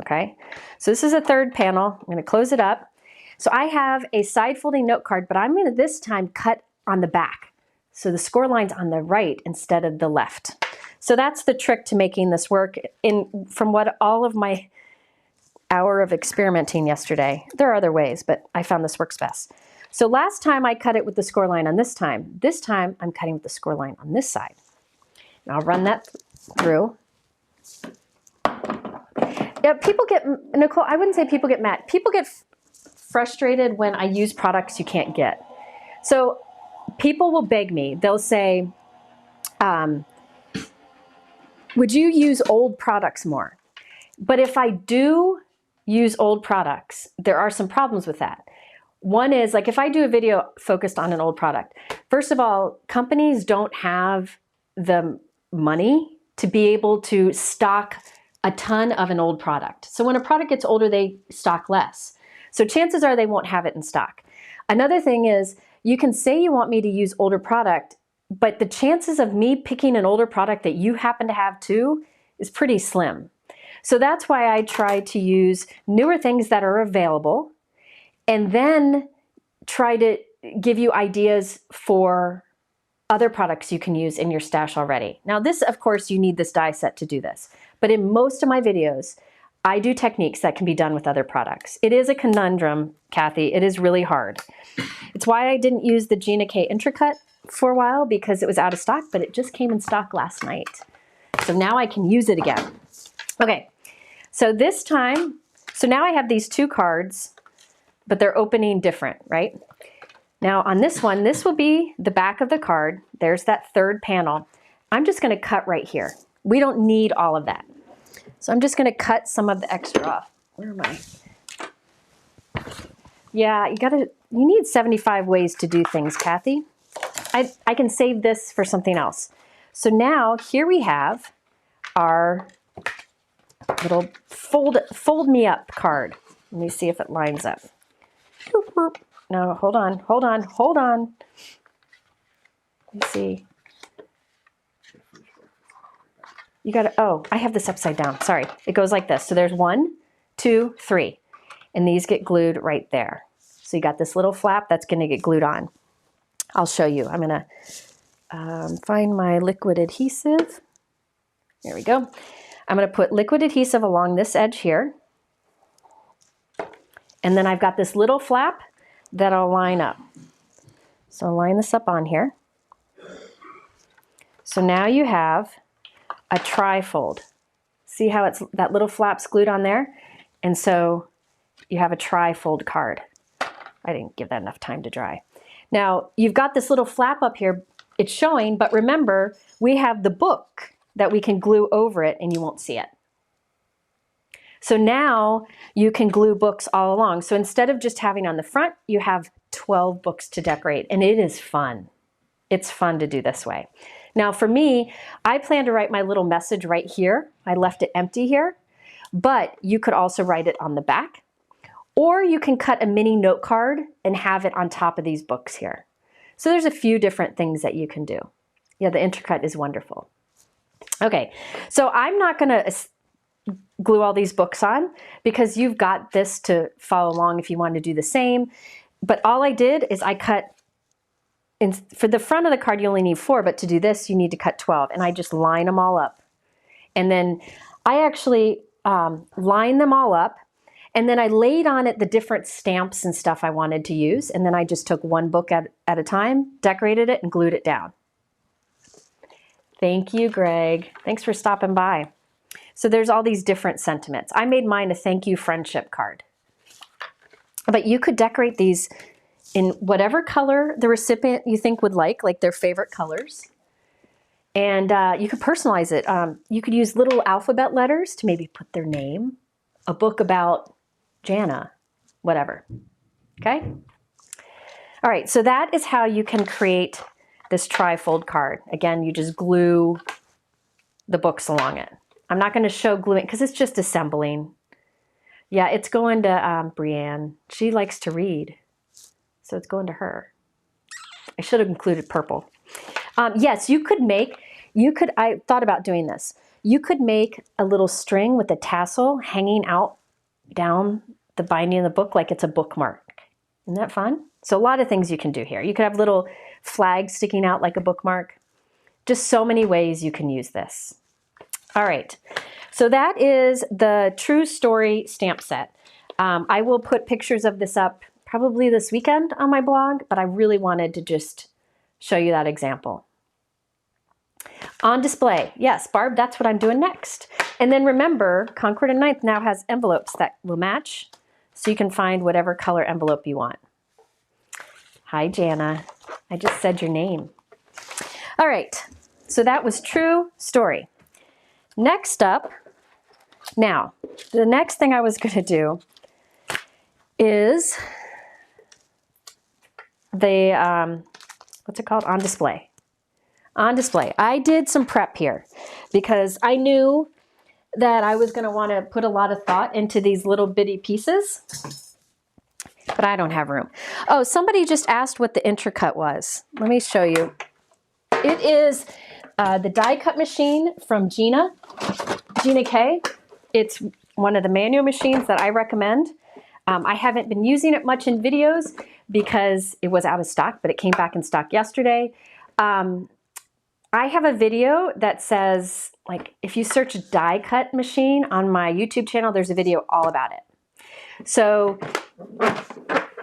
Okay. So this is a third panel. I'm going to close it up. So I have a side folding note card, but I'm going to this time cut on the back. So the score line's on the right instead of the left. So that's the trick to making this work. From what all of my hour of experimenting yesterday, there are other ways, but I found this works best. So last time I cut it with the score line on this time. This time I'm cutting with the score line on this side. And I'll run that through. Yeah, people get, Nicole, I wouldn't say people get mad. People get frustrated when I use products you can't get. So people will beg me. They'll say, would you use old products more? But if I do use old products, there are some problems with that. One is, like, if I do a video focused on an old product, first of all, companies don't have the money to be able to stock a ton of an old product. So when a product gets older, they stock less. So chances are they won't have it in stock. Another thing is, you can say you want me to use older product, but the chances of me picking an older product that you happen to have too is pretty slim. So that's why I try to use newer things that are available, and then try to give you ideas for other products you can use in your stash already. Now this, of course, you need this die set to do this. But in most of my videos, I do techniques that can be done with other products. It is a conundrum, Kathy. It is really hard. It's why I didn't use the Gina K Intracut for a while, because it was out of stock, but it just came in stock last night. So now I can use it again. Okay, so this time, so now I have these 2 cards, but they're opening different, right? Now on this one, this will be the back of the card. There's that third panel. I'm just going to cut right here. We don't need all of that. So I'm just going to cut some of the extra off. Where am I? Yeah, you need 75 ways to do things, Kathy. I can save this for something else. So now here we have our little fold me up card. Let me see if it lines up. No, hold on. Let me see. You got to, oh, I have this upside down. Sorry. It goes like this. So there's 1, 2, 3. And these get glued right there. So you got this little flap that's going to get glued on. I'll show you. I'm going to find my liquid adhesive. There we go. I'm going to put liquid adhesive along this edge here. And then I've got this little flap that I'll line up. So I'll line this up on here. So now you have a trifold. See how it's that little flap's glued on there? And so you have a trifold card. I didn't give that enough time to dry. Now you've got this little flap up here. It's showing, but remember, we have the book that we can glue over it and you won't see it. So now you can glue books all along. So instead of just having on the front, you have 12 books to decorate, and it is fun. It's fun to do this way. Now for me, I plan to write my little message right here. I left it empty here, but you could also write it on the back, or you can cut a mini note card and have it on top of these books here. So there's a few different things that you can do. Yeah, the intercut is wonderful. Okay, so I'm not gonna glue all these books on because you've got this to follow along if you want to do the same. But all I did is I cut, for the front of the card you only need 4, but to do this you need to cut 12. And I just line them all up. And then I actually line them all up, and then I laid on it the different stamps and stuff I wanted to use. And then I just took one book at a time, decorated it, and glued it down. Thank you, Greg. Thanks for stopping by. So there's all these different sentiments. I made mine a thank you friendship card. But you could decorate these in whatever color the recipient you think would like their favorite colors. And you could personalize it. You could use little alphabet letters to maybe put their name, a book about Jana, whatever. Okay? All right, so that is how you can create this trifold card. Again, you just glue the books along it. I'm not going to show gluing because it's just assembling. Yeah, it's going to Brienne. She likes to read, so it's going to her. I should have included purple. Yes, I thought about doing this. You could make a little string with a tassel hanging out down the binding of the book like it's a bookmark. Isn't that fun? So a lot of things you can do here. You could have little flags sticking out like a bookmark. Just so many ways you can use this. All right, so that is the True Story stamp set. I will put pictures of this up probably this weekend on my blog, but I really wanted to just show you that example. On display, yes, Barb, that's what I'm doing next. And then remember, Concord and 9th now has envelopes that will match, so you can find whatever color envelope you want. Hi, Jana. I just said your name. All right, so that was True Story. Next up, now, the next thing I was going to do is the, what's it called? On display. On display. I did some prep here because I knew that I was going to want to put a lot of thought into these little bitty pieces, but I don't have room. Oh, somebody just asked what the intercut was. Let me show you. It is the die cut machine from Gina K. It's one of the manual machines that I recommend. I haven't been using it much in videos because it was out of stock, but it came back in stock yesterday. I have a video that says, like, if you search die cut machine on my YouTube channel, there's a video all about it. So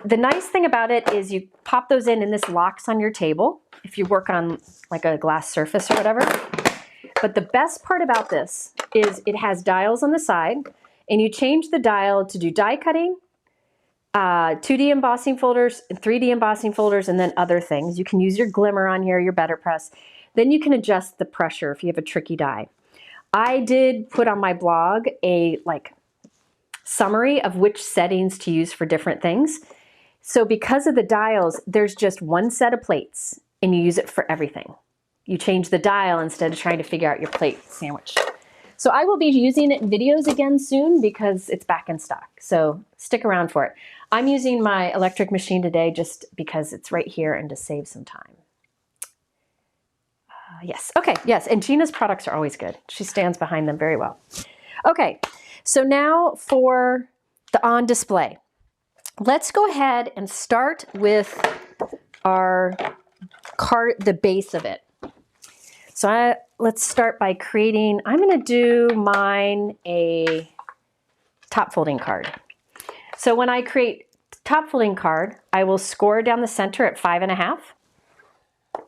the nice thing about it is you pop those in and this locks on your table if you work on like a glass surface or whatever. But the best part about this is it has dials on the side, and you change the dial to do die cutting, 2D embossing folders, 3D embossing folders, and then other things. You can use your glimmer on here, your better press. Then you can adjust the pressure if you have a tricky die. I did put on my blog a summary of which settings to use for different things. So because of the dials, there's just one set of plates and you use it for everything. You change the dial instead of trying to figure out your plate sandwich. So I will be using it in videos again soon because it's back in stock. So stick around for it. I'm using my electric machine today just because it's right here and to save some time. Yes, okay, yes, and Gina's products are always good. She stands behind them very well. Okay, so now for the on display. Let's go ahead and start with our card, the base of it. So let's start by creating, I'm gonna do mine a top folding card. So when I create top folding card, I will score down the center at 5.5.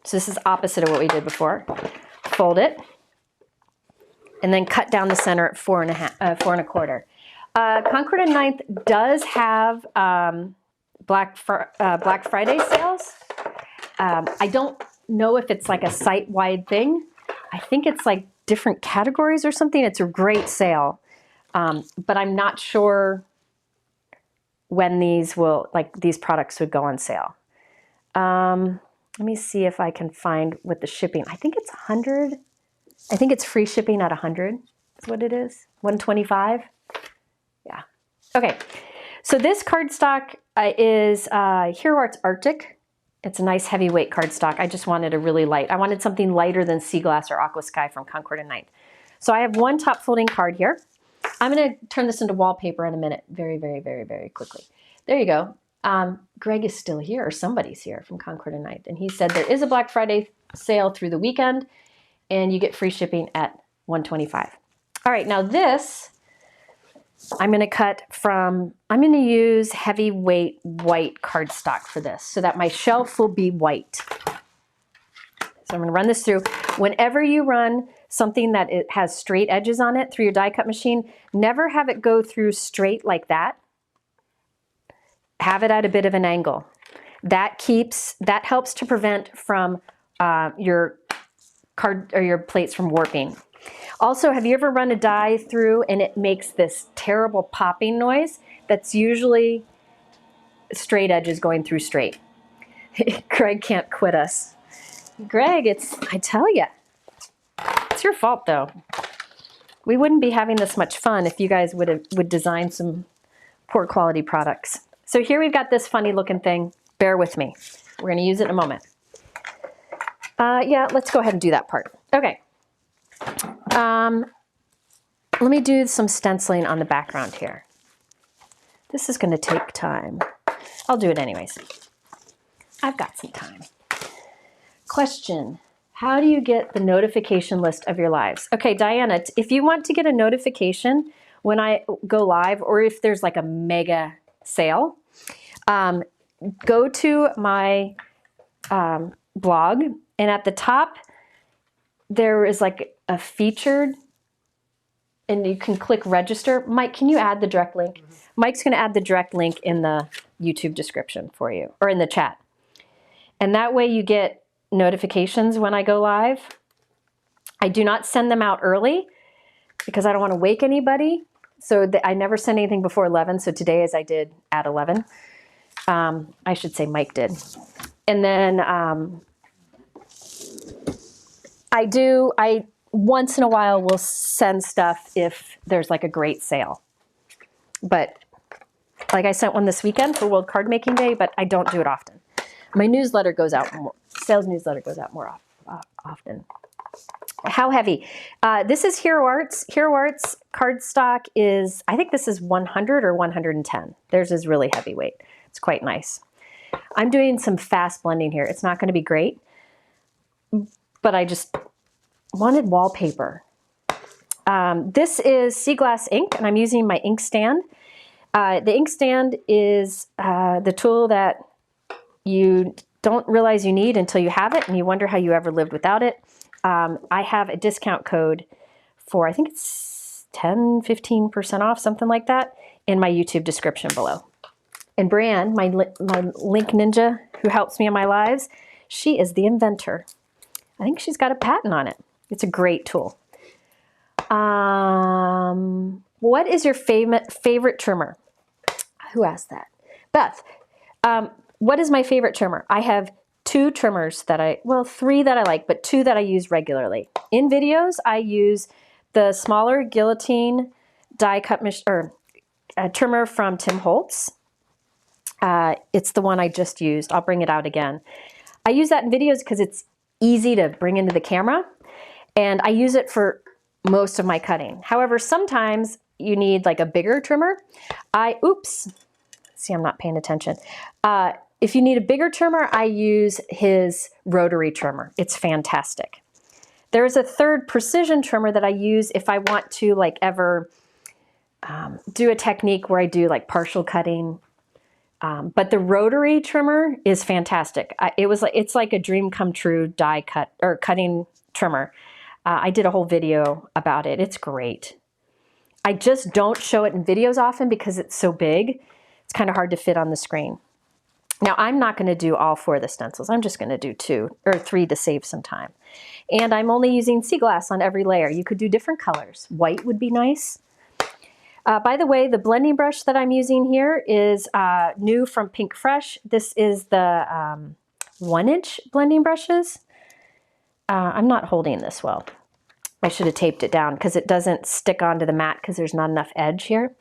So this is opposite of what we did before. Fold it, and then cut down the center at 4.25. Concord and 9th does have Black Friday sales. I don't know if it's like a site-wide thing. I think it's like different categories or something. It's a great sale, but I'm not sure when these products would go on sale. Let me see if I can find what the shipping. I think it's 100. I think it's free shipping at 100. Is what it is. 125. Yeah. Okay. So this cardstock is Hero Arts Arctic. It's a nice heavyweight cardstock. I just wanted a really light. I wanted something lighter than Sea Glass or Aqua Sky from Concord and 9th. So I have one top folding card here. I'm going to turn this into wallpaper in a minute. Very, very, very, very quickly. There you go. Greg is still here, or somebody's here from Concord and 9th. And he said there is a Black Friday sale through the weekend, and you get free shipping at $125. All right, now this, I'm going to cut from, I'm going to use heavyweight white cardstock for this so that my shelf will be white. So I'm going to run this through. Whenever you run something that it has straight edges on it through your die cut machine, never have it go through straight like that. Have it at a bit of an angle. That helps to prevent from your card or your plates from warping. Also, have you ever run a die through and it makes this terrible popping noise? That's usually straight edges going through straight. Greg can't quit us. Greg, I tell you, it's your fault though. We wouldn't be having this much fun if you guys would design some poor quality products. So here we've got this funny looking thing. Bear with me. We're going to use it in a moment. Yeah, let's go ahead and do that part. Okay. Let me do some stenciling on the background here. This is going to take time. I'll do it anyways. I've got some time. Question: how do you get the notification list of your lives? Okay, Diana, if you want to get a notification when I go live, or if there's like a mega sale, go to my blog, and at the top there is like a featured, and you can click register. Mike, can you add the direct link? Mm-hmm. Mike's going to add the direct link in the YouTube description for you, or in the chat. And that way you get notifications when I go live. I do not send them out early because I don't want to wake anybody. So I never send anything before 11. So today, as I did at 11, I should say Mike did. And then I once in a while will send stuff if there's like a great sale. But like I sent one this weekend for World Card Making Day, but I don't do it often. My newsletter goes out more, sales newsletter goes out more often. How heavy? This is Hero Arts. Hero Arts cardstock is, I think this is 100 or 110. Theirs is really heavyweight. It's quite nice. I'm doing some fast blending here. It's not going to be great, but I just wanted wallpaper. This is Sea Glass ink, and I'm using my ink stand. The ink stand is the tool that you don't realize you need until you have it, and you wonder how you ever lived without it. I have a discount code for, I think it's 10, 15% off, something like that, in my YouTube description below. And Brienne, my Link Ninja who helps me in my lives, she is the inventor. I think she's got a patent on it. It's a great tool. What is your favorite trimmer? Who asked that? Beth. What is my favorite trimmer? I have two trimmers that three that I like, but two that I use regularly. In videos, I use the smaller guillotine die cut trimmer from Tim Holtz. It's the one I just used. I'll bring it out again. I use that in videos because it's easy to bring into the camera, and I use it for most of my cutting. However, sometimes you need like a bigger trimmer. See, I'm not paying attention. If you need a bigger trimmer, I use his rotary trimmer. It's fantastic. There is a third precision trimmer that I use if I want to like ever do a technique where I do like partial cutting. But the rotary trimmer is fantastic. It's like a dream come true die cut or cutting trimmer. I did a whole video about it. It's great. I just don't show it in videos often because it's so big. It's kind of hard to fit on the screen. Now, I'm not going to do all four of the stencils. I'm just going to do 2 or 3 to save some time. And I'm only using sea glass on every layer. You could do different colors. White would be nice. By the way, the blending brush that I'm using here is new from Pink Fresh. This is the 1-inch blending brushes. I'm not holding this well. I should have taped it down because it doesn't stick onto the mat because there's not enough edge here.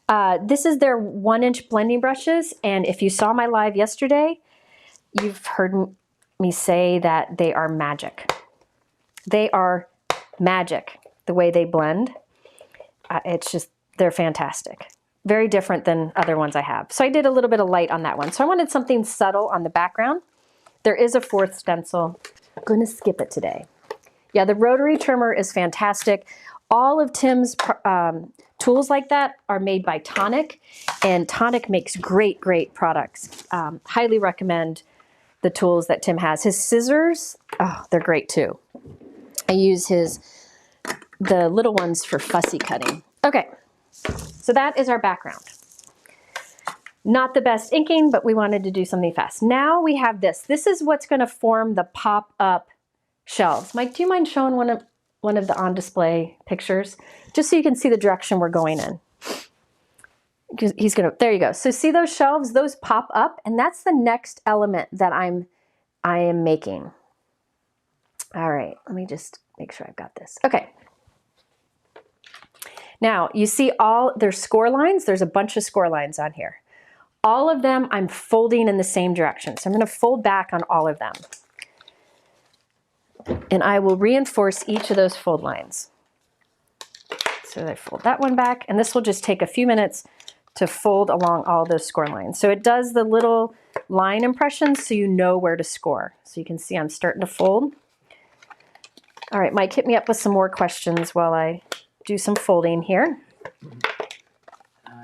This is their 1-inch blending brushes, and if you saw my live yesterday, you've heard me say that they are magic. They are magic, the way they blend. They're fantastic. Very different than other ones I have. So I did a little bit of light on that one. So I wanted something subtle on the background. There is a 4th stencil. I'm going to skip it today. Yeah, the rotary trimmer is fantastic. All of Tim's tools like that are made by Tonic, and Tonic makes great, great products. Highly recommend the tools that Tim has. His scissors, they're great too. I use the little ones for fussy cutting. Okay, so that is our background. Not the best inking, but we wanted to do something fast. Now we have this. This is what's going to form the pop-up shelves. Mike, do you mind showing one of the on-display pictures? Just so you can see the direction we're going in. There you go. So see those shelves? Those pop up, and that's the next element that I am making. All right, let me just make sure I've got this. Okay. Now, you see there's score lines. There's a bunch of score lines on here. All of them I'm folding in the same direction. So I'm going to fold back on all of them. And I will reinforce each of those fold lines. So I fold that one back, and this will just take a few minutes to fold along all those score lines. So it does the little line impressions so you know where to score. So you can see I'm starting to fold. All right, Mike, hit me up with some more questions while I do some folding here.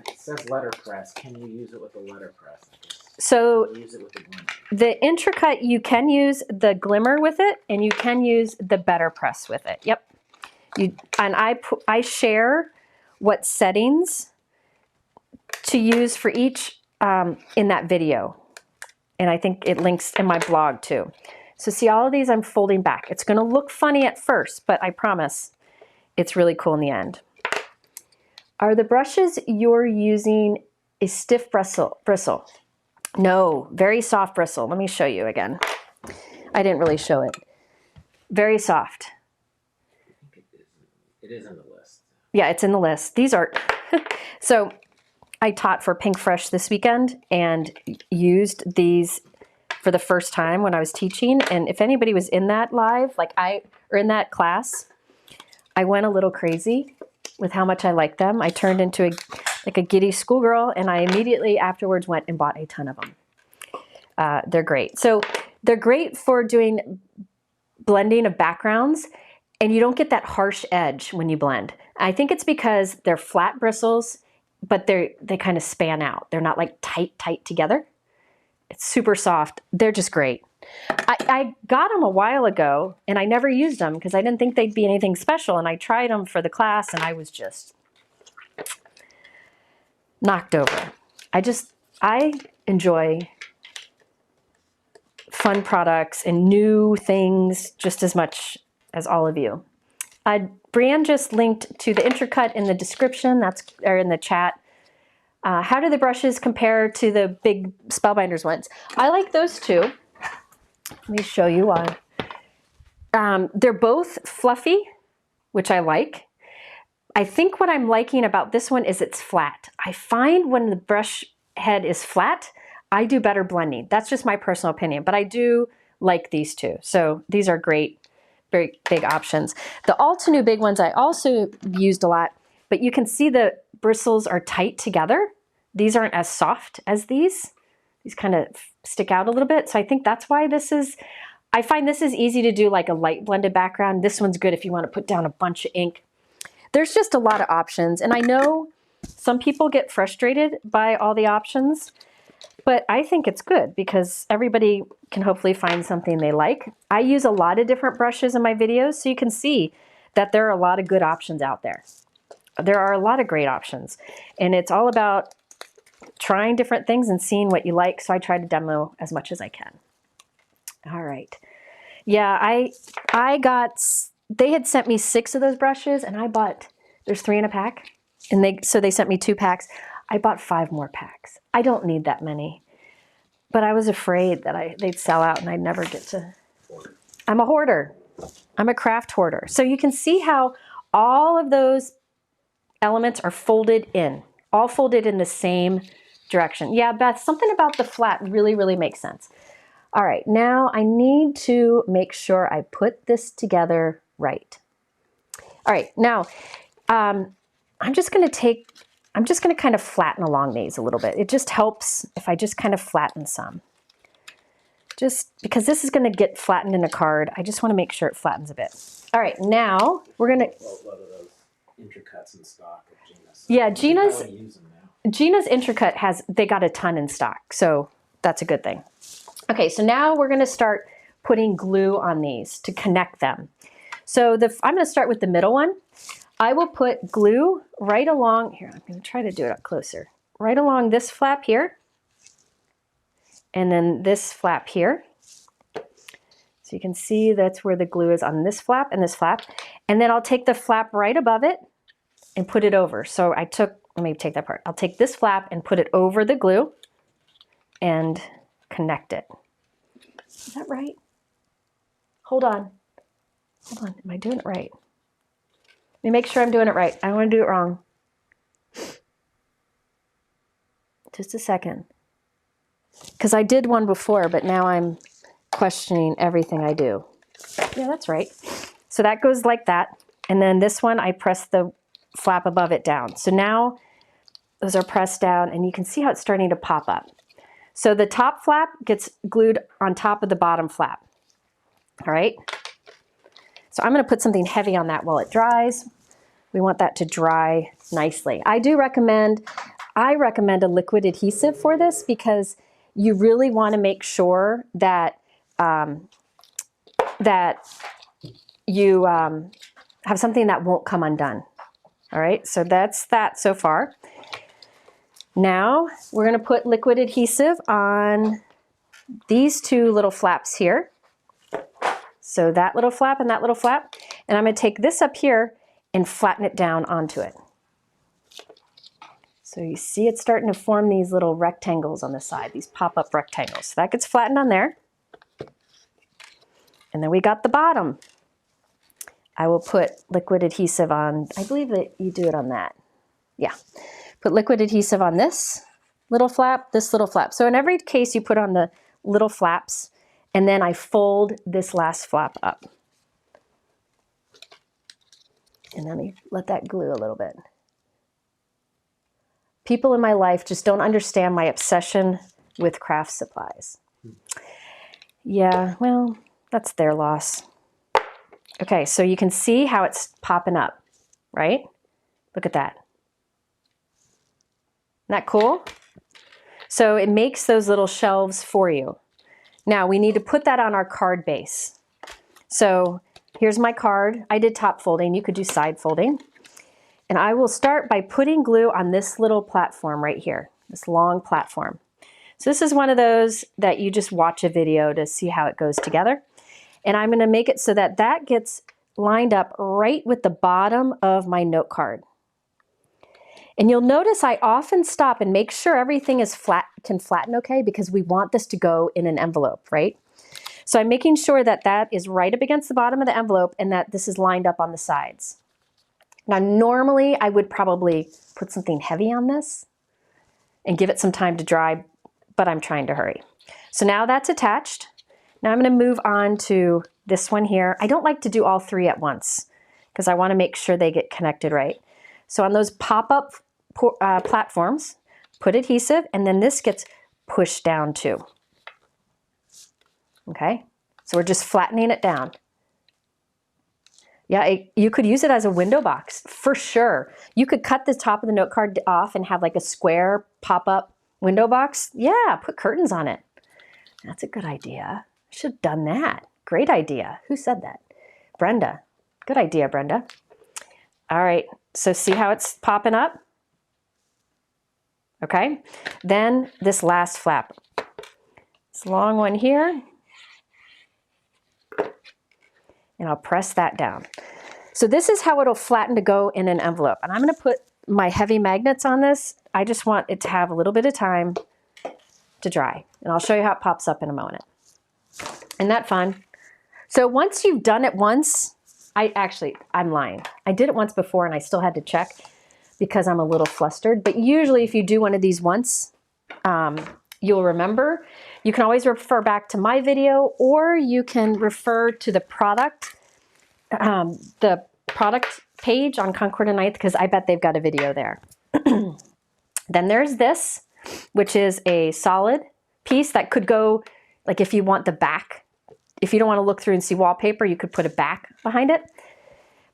It says letterpress. Can you use it with a letterpress? So use it with the glimmer. The Intricate, you can use the glimmer with it, and you can use the better press with it. Yep. I share what settings to use for each in that video. And I think it links in my blog too. So see all of these I'm folding back. It's going to look funny at first, but I promise it's really cool in the end. Are the brushes you're using a stiff bristle? No, very soft bristle. Let me show you again. I didn't really show it. Very soft. It is in the list. Yeah, it's in the list. These are, so I taught for Pink Fresh this weekend and used these for the first time when I was teaching. And if anybody was in that live, or in that class, I went a little crazy with how much I liked them. I turned into a giddy schoolgirl, and I immediately afterwards went and bought a ton of them. They're great. So they're great for doing blending of backgrounds, and you don't get that harsh edge when you blend. I think it's because they're flat bristles, but they kind of span out. They're not like tight together. It's super soft. They're just great. I got them a while ago, and I never used them because I didn't think they'd be anything special, and I tried them for the class, and I was just knocked over. I enjoy fun products and new things just as much as all of you. Brianne just linked to the Intricate in the description, or in the chat. How do the brushes compare to the big Spellbinders ones? I like those two. Let me show you why. They're both fluffy, which I like. I think what I'm liking about this one is it's flat. I find when the brush head is flat, I do better blending. That's just my personal opinion, but I do like these two. So these are great, very big options. The Altenew big ones I also used a lot, but you can see the bristles are tight together. These aren't as soft as these. These kind of stick out a little bit. So I think that's why I find this is easy to do like a light blended background. This one's good if you want to put down a bunch of ink. There's just a lot of options. And I know some people get frustrated by all the options, but I think it's good because everybody can hopefully find something they like. I use a lot of different brushes in my videos, so you can see that there are a lot of good options out there. There are a lot of great options, and it's all about trying different things and seeing what you like. So I try to demo as much as I can. All right. Yeah, they had sent me 6 of those brushes, and I bought, there's 3 in a pack, and so they sent me 2 packs. I bought 5 more packs. I don't need that many, but I was afraid that they'd sell out and I'd never get to. I'm a hoarder. I'm a craft hoarder. So you can see how all of those elements are folded in, all folded in the same direction. Yeah, Beth, something about the flat really, really makes sense. All right, now I need to make sure I put this together right. All right, now I'm just going to kind of flatten along these a little bit. It just helps if I just kind of flatten some. Just because this is going to get flattened in a card, I just want to make sure it flattens a bit. All right, now we're going to... A lot of those Intricates in stock of Gina's. Yeah, Gina's Intricate they got a ton in stock, so that's a good thing. Okay, so now we're going to start putting glue on these to connect them. So I'm going to start with the middle one. I will put glue right along, here, I'm going to try to do it up closer, right along this flap here, and then this flap here. So you can see that's where the glue is on this flap and this flap. And then I'll take the flap right above it and put it over. So let me take that part. I'll take this flap and put it over the glue and connect it. Is that right? Hold on. Hold on, am I doing it right? Let me make sure I'm doing it right. I don't want to do it wrong. Just a second. Because I did one before, but now I'm questioning everything I do. Yeah, that's right. So that goes like that. And then this one, I press the flap above it down. So now those are pressed down, and you can see how it's starting to pop up. So the top flap gets glued on top of the bottom flap. All right. So I'm going to put something heavy on that while it dries. We want that to dry nicely. I recommend a liquid adhesive for this because you really want to make sure that you have something that won't come undone. All right, so that's that so far. Now we're going to put liquid adhesive on these 2 little flaps here. So that little flap and that little flap. And I'm going to take this up here and flatten it down onto it. So you see it's starting to form these little rectangles on the side, these pop-up rectangles. So that gets flattened on there. And then we got the bottom. I will put liquid adhesive on, I believe that you do it on that. Yeah. Put liquid adhesive on this little flap, this little flap. So in every case you put on the little flaps, and then I fold this last flap up. And let me let that glue a little bit. People in my life just don't understand my obsession with craft supplies. Yeah, well, that's their loss. Okay, so you can see how it's popping up, right? Look at that. Isn't that cool? So it makes those little shelves for you. Now we need to put that on our card base. So here's my card. I did top folding. You could do side folding. And I will start by putting glue on this little platform right here, this long platform. So this is one of those that you just watch a video to see how it goes together. And I'm going to make it so that that gets lined up right with the bottom of my note card. And you'll notice I often stop and make sure everything is flat, can flatten okay, because we want this to go in an envelope, right? So I'm making sure that that is right up against the bottom of the envelope and that this is lined up on the sides. Now, normally I would probably put something heavy on this and give it some time to dry, but I'm trying to hurry. So now that's attached. Now I'm going to move on to this one here. I don't like to do all three at once because I want to make sure they get connected right. So on those pop-up platforms, put adhesive, and then this gets pushed down too. Okay, so we're just flattening it down. Yeah, you could use it as a window box for sure. You could cut the top of the note card off and have like a square pop-up window box. Yeah, put curtains on it. That's a good idea. I should have done that. Great idea. Who said that? Brenda. Good idea, Brenda. All right, so see how it's popping up? Okay, then this last flap. This long one here. And I'll press that down. So this is how it'll flatten to go in an envelope. And I'm going to put my heavy magnets on this. I just want it to have a little bit of time to dry. And I'll show you how it pops up in a moment. Isn't that fun? So once you've done it once, I'm lying. I did it once before and I still had to check because I'm a little flustered. But usually if you do one of these once, you'll remember. You can always refer back to my video, or you can refer to the product page on Concord and 9th, because I bet they've got a video there. Then there's this, which is a solid piece that could go, like if you want the back, if you don't want to look through and see wallpaper, you could put a back behind it.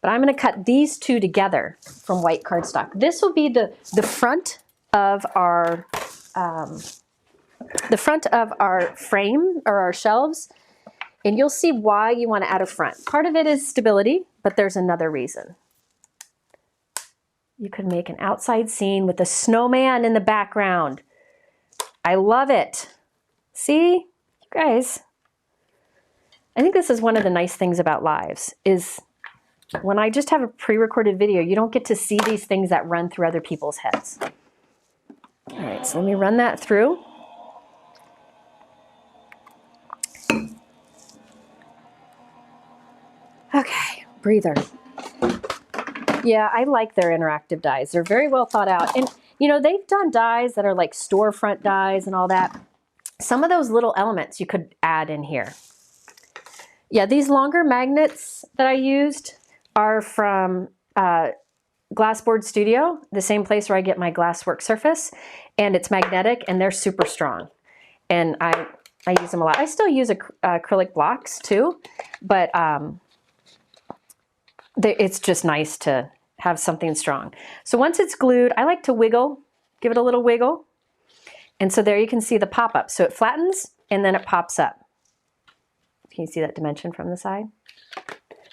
But I'm going to cut these two together from white cardstock. This will be the front of our frame or our shelves, and you'll see why you want to add a front. Part of it is stability, but there's another reason. You could make an outside scene with a snowman in the background. I love it. See, you guys, I think this is one of the nice things about lives is when I just have a pre-recorded video, you don't get to see these things that run through other people's heads. All right, so let me run that through. Okay, breather. Yeah, I like their interactive dies. They're very well thought out. And, you know, they've done dies that are like storefront dies and all that. Some of those little elements you could add in here. Yeah, these longer magnets that I used are from Glassboard Studio, the same place where I get my glasswork surface. And it's magnetic and they're super strong. And I use them a lot. I still use acrylic blocks too, but it's just nice to have something strong. So once it's glued, I like to wiggle, give it a little wiggle. And so there you can see the pop-up. So it flattens and then it pops up. Can you see that dimension from the side?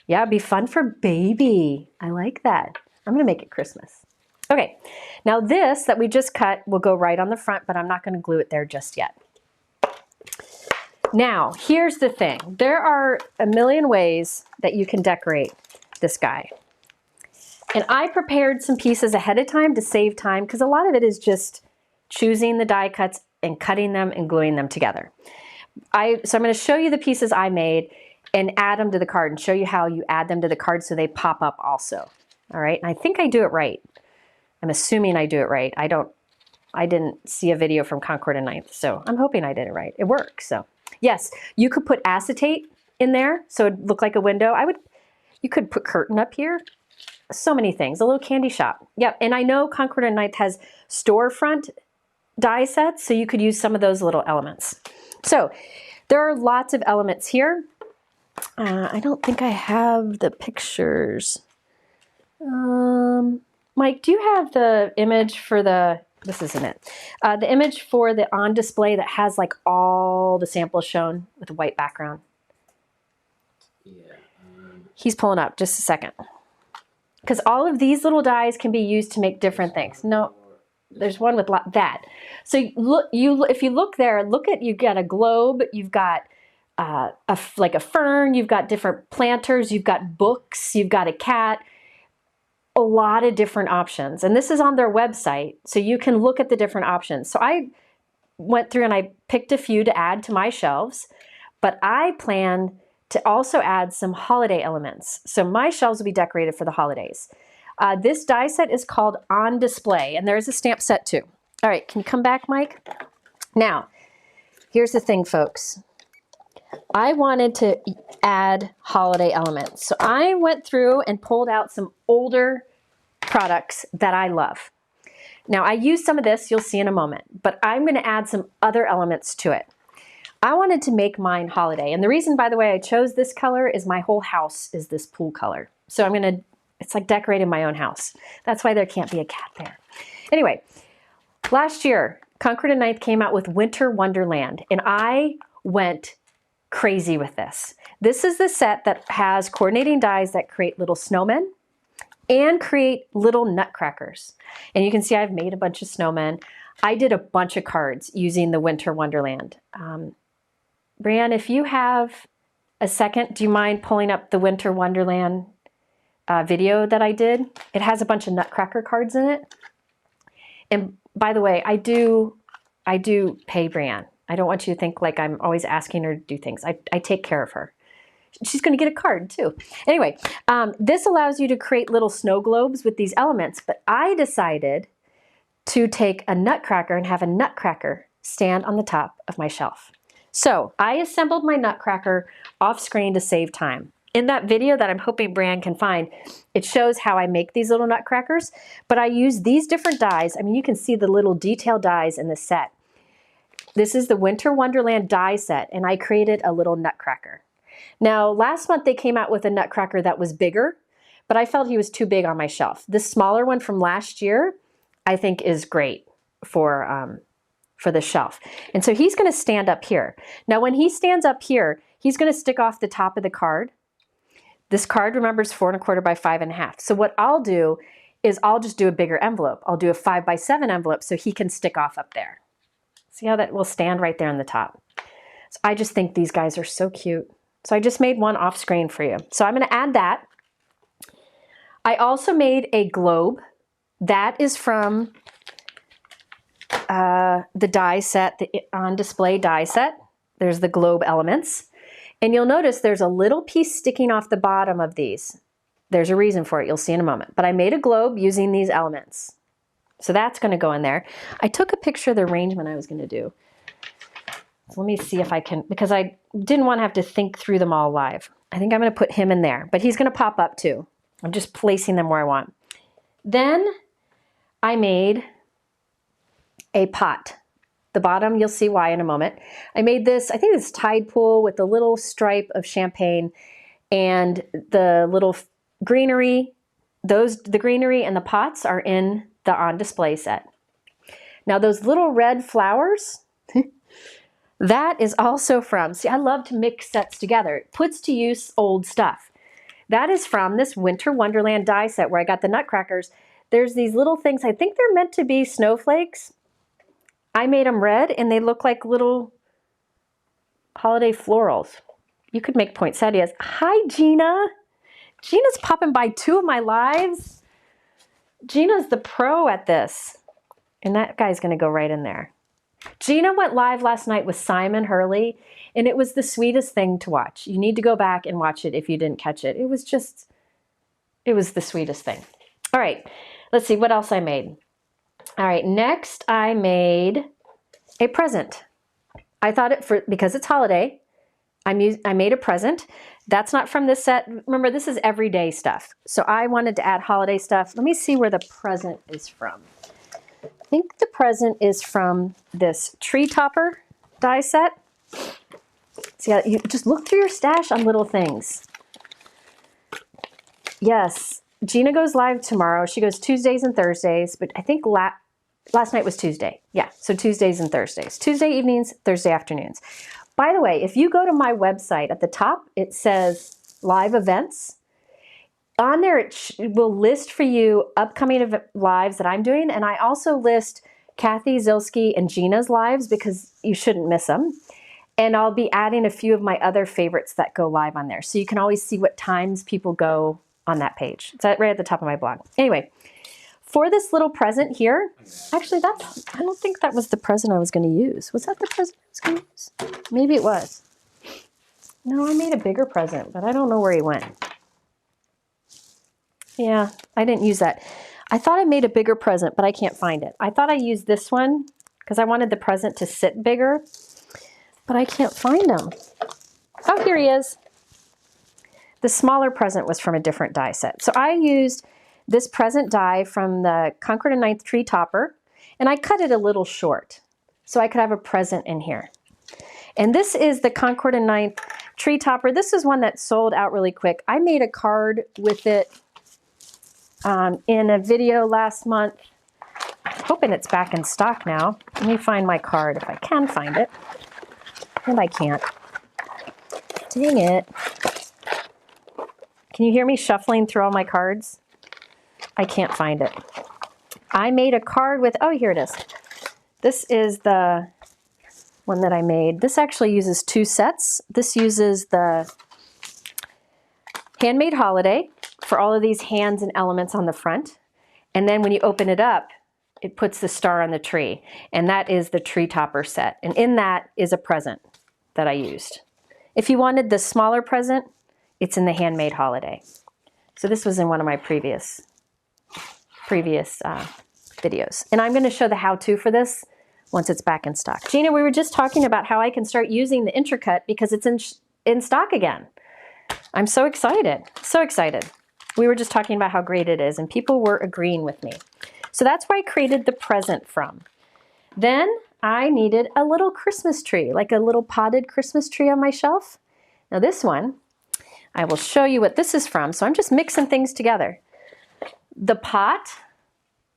Yeah, it'd be fun for baby. I like that. I'm gonna make it Christmas. Okay, now this that we just cut will go right on the front, but I'm not gonna glue it there just yet. Now, here's the thing. There are a million ways that you can decorate this guy. And I prepared some pieces ahead of time to save time because a lot of it is just choosing the die cuts and cutting them and gluing them together. So I'm going to show you the pieces I made and add them to the card and show you how you add them to the card so they pop up also. All right, and I think I do it right. I'm assuming I do it right. I didn't see a video from Concord and 9th, so I'm hoping I did it right. It works, so. Yes, you could put acetate in there so it'd look like a window. You could put curtain up here. So many things, a little candy shop. Yep, and I know Concord and 9th has storefront die sets, so you could use some of those little elements. So there are lots of elements here. I don't think I have the pictures. Mike, do you have the image for this isn't it, the image for the on display that has like all the samples shown with a white background? Yeah. He's pulling up, just a second. Because all of these little dies can be used to make different things. No, There's one with that. So if you look there, you've got a globe, you've got like a fern, you've got different planters, you've got books, you've got a cat, a lot of different options. And this is on their website, so you can look at the different options. So I went through and I picked a few to add to my shelves, but I plan to also add some holiday elements. So my shelves will be decorated for the holidays. This die set is called On Display, and there's a stamp set too. All right, can you come back, Mike? Now, here's the thing, folks. I wanted to add holiday elements. So I went through and pulled out some older products that I love. Now, I used some of this, you'll see in a moment, but I'm going to add some other elements to it. I wanted to make mine holiday. And the reason, by the way, I chose this color is my whole house is this pool color. So it's like decorating my own house. That's why there can't be a cat there. Anyway, last year, Concord and Ninth came out with Winter Wonderland, and I went crazy with this. This is the set that has coordinating dies that create little snowmen and create little nutcrackers. And you can see I've made a bunch of snowmen. I did a bunch of cards using the Winter Wonderland. Brianne, if you have a second, do you mind pulling up the Winter Wonderland video that I did? It has a bunch of nutcracker cards in it. And by the way, I do pay Brianne. I don't want you to think like I'm always asking her to do things. I take care of her. She's going to get a card too. Anyway, this allows you to create little snow globes with these elements, but I decided to take a nutcracker and have a nutcracker stand on the top of my shelf. So I assembled my nutcracker off screen to save time. In that video that I'm hoping Brianne can find, it shows how I make these little nutcrackers, but I use these different dies. I mean, you can see the little detail dies in the set. This is the Winter Wonderland die set, and I created a little nutcracker. Now, last month they came out with a nutcracker that was bigger, but I felt he was too big on my shelf. This smaller one from last year, I think is great for the shelf. And so he's going to stand up here. Now, when he stands up here, he's going to stick off the top of the card. This card, remember, is 4 1/4 by 5 1/2. So what I'll do is I'll just do a bigger envelope. I'll do a 5 by 7 envelope so he can stick off up there. See how that will stand right there on the top? So I just think these guys are so cute. So I just made one off screen for you. So I'm going to add that. I also made a globe. That is from the die set, the On Display die set. There's the globe elements. And you'll notice there's a little piece sticking off the bottom of these. There's a reason for it. You'll see in a moment. But I made a globe using these elements. So that's going to go in there. I took a picture of the arrangement I was going to do. So let me see if I can, because I didn't want to have to think through them all live. I think I'm going to put him in there, but he's going to pop up too. I'm just placing them where I want. Then I made a pot. The bottom, you'll see why in a moment. I made this, I think this tide pool with a little stripe of champagne and the little greenery. The greenery and the pots are in the On Display set. Now those little red flowers, that is also from, see, I love to mix sets together. It puts to use old stuff. That is from this Winter Wonderland die set where I got the nutcrackers. There's these little things, I think they're meant to be snowflakes. I made them red and they look like little holiday florals. You could make poinsettias. Hi, Gina. Gina's popping by 2 of my lives. Gina's the pro at this. And that guy's going to go right in there. Gina went live last night with Simon Hurley, and it was the sweetest thing to watch. You need to go back and watch it if you didn't catch it. It was the sweetest thing. All right, let's see what else I made. All right, next I made a present. I thought because it's holiday, I made a present. That's not from this set. Remember, this is everyday stuff. So I wanted to add holiday stuff. Let me see where the present is from. I think the present is from this tree topper die set. See, you just look through your stash on little things. Yes, Gina goes live tomorrow. She goes Tuesdays and Thursdays, but I think last night was Tuesday. Yeah, so Tuesdays and Thursdays. Tuesday evenings, Thursday afternoons. By the way, if you go to my website, at the top, it says live events. On there, it will list for you upcoming lives that I'm doing, and I also list Kathy, Zilski, and Gina's lives because you shouldn't miss them. And I'll be adding a few of my other favorites that go live on there. So you can always see what times people go on that page. It's right at the top of my blog. Anyway, for this little present here, actually I don't think that was the present I was going to use. Was that the present I was going to use? Maybe it was. No, I made a bigger present, but I don't know where he went. Yeah, I didn't use that. I thought I made a bigger present, but I can't find it. I thought I used this one because I wanted the present to sit bigger. But I can't find him. Oh, here he is. The smaller present was from a different die set. So I used this present die from the Concord and 9th tree topper, and I cut it a little short so I could have a present in here. And this is the Concord and 9th tree topper. This is one that sold out really quick. I made a card with it in a video last month. I'm hoping it's back in stock now. Let me find my card if I can find it. And I can't. Dang it. Can you hear me shuffling through all my cards? I can't find it. I made a card with, oh, here it is. This is the one that I made. This actually uses 2 sets. This uses the Handmade Holiday for all of these hands and elements on the front. And then when you open it up, it puts the star on the tree. And that is the tree topper set. And in that is a present that I used. If you wanted the smaller present, it's in the Handmade Holiday. So this was in one of my previous videos. And I'm going to show the how-to for this once it's back in stock. Gina, we were just talking about how I can start using the Intricut because it's in stock again. I'm so excited, so excited. We were just talking about how great it is and people were agreeing with me. So that's where I created the present from. Then I needed a little Christmas tree, like a little potted Christmas tree on my shelf. Now this one, I will show you what this is from. So I'm just mixing things together. The pot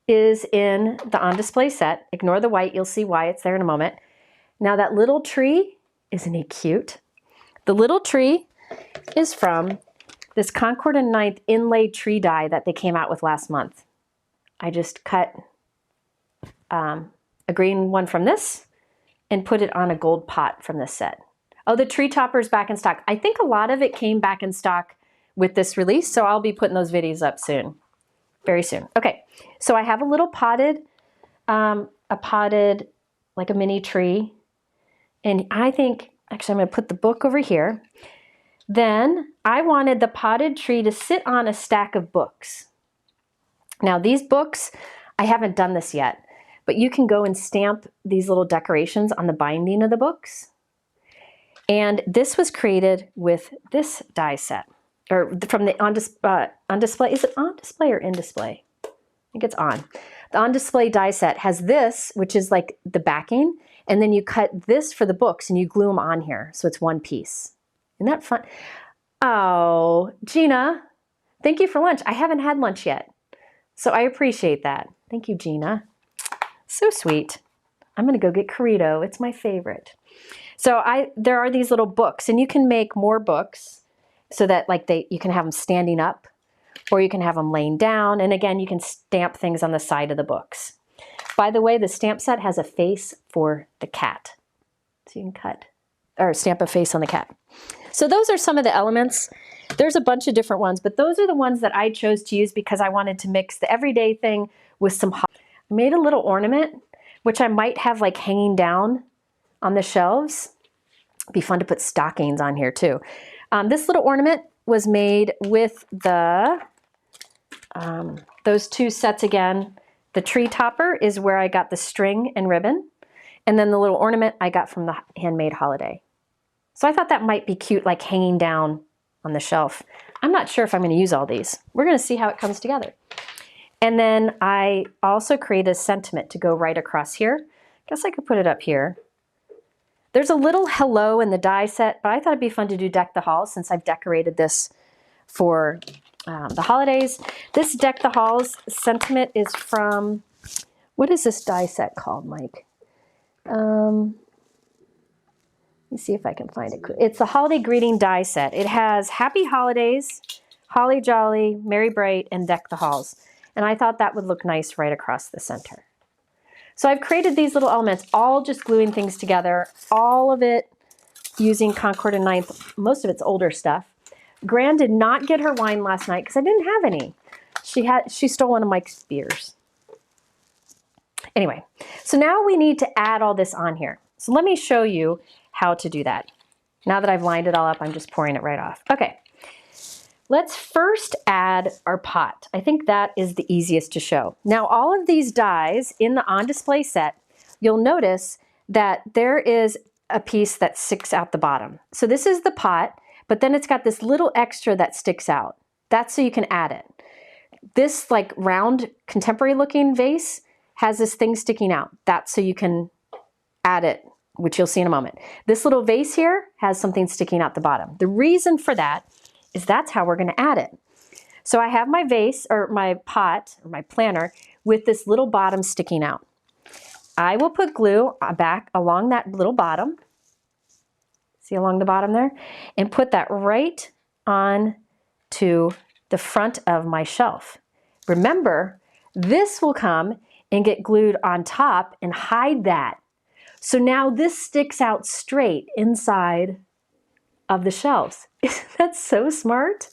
is in the on display set. Ignore the white, you'll see why it's there in a moment. Now that little tree, isn't he cute? The little tree is from this Concord and 9th Inlay tree die that they came out with last month. I just cut a green one from this and put it on a gold pot from this set. Oh, the tree topper is back in stock. I think a lot of it came back in stock with this release, so I'll be putting those videos up soon, very soon. Okay, so I have a little potted, like a mini tree, and I think, actually I'm gonna put the book over here. Then I wanted the potted tree to sit on a stack of books. Now these books, I haven't done this yet, but you can go and stamp these little decorations on the binding of the books. And this was created with this die set, or from the on display. Is it on display or in display? I think it's on. The on display die set has this, which is like the backing, and then you cut this for the books and you glue them on here, so it's one piece. Isn't that fun? Oh, Gina, thank you for lunch. I haven't had lunch yet, so I appreciate that. Thank you, Gina. So sweet. I'm gonna go get Corito. It's my favorite. So there are these little books, and you can make more books so that like you can have them standing up, or you can have them laying down. And again, you can stamp things on the side of the books. By the way, the stamp set has a face for the cat. So you can cut or stamp a face on the cat. So those are some of the elements. There's a bunch of different ones, but those are the ones that I chose to use because I wanted to mix the everyday thing with some I made a little ornament, which I might have like hanging down on the shelves. It'd be fun to put stockings on here too. This little ornament was made with the those 2 sets again. The tree topper is where I got the string and ribbon, and then the little ornament I got from the Handmade Holiday. So I thought that might be cute, like hanging down on the shelf. I'm not sure if I'm going to use all these. We're going to see how it comes together. And then I also created a sentiment to go right across here. Guess I could put it up here. There's a little hello in the die set, but I thought it'd be fun to do Deck the Halls since I've decorated this for the holidays. This Deck the Halls sentiment is from, what is this die set called, Mike? Let me see if I can find it. It's the Holiday Greeting die set. It has Happy Holidays Holly Jolly, Merry Bright, and Deck the Halls. And I thought that would look nice right across the center. So I've created these little elements, all just gluing things together, all of it using Concord and Ninth. Most of it's older stuff. Gran did not get her wine last night because I didn't have any. She stole one of Mike's beers. Anyway, so now we need to add all this on here. So let me show you how to do that. Now that I've lined it all up, I'm just pouring it right off. Okay, let's first add our pot. I think that is the easiest to show. Now, all of these dies in the on display set, you'll notice that there is a piece that sticks out the bottom. So this is the pot, but then it's got this little extra that sticks out. That's so you can add it. This like round contemporary looking vase has this thing sticking out. That's so you can add it, which you'll see in a moment. This little vase here has something sticking out the bottom. The reason for that is that's how we're going to add it. So I have my vase or my pot or my planter with this little bottom sticking out. I will put glue back along that little bottom. See along the bottom there? And put that right on to the front of my shelf. Remember, this will come and get glued on top and hide that. So now this sticks out straight inside of the shelves. Isn't that so smart?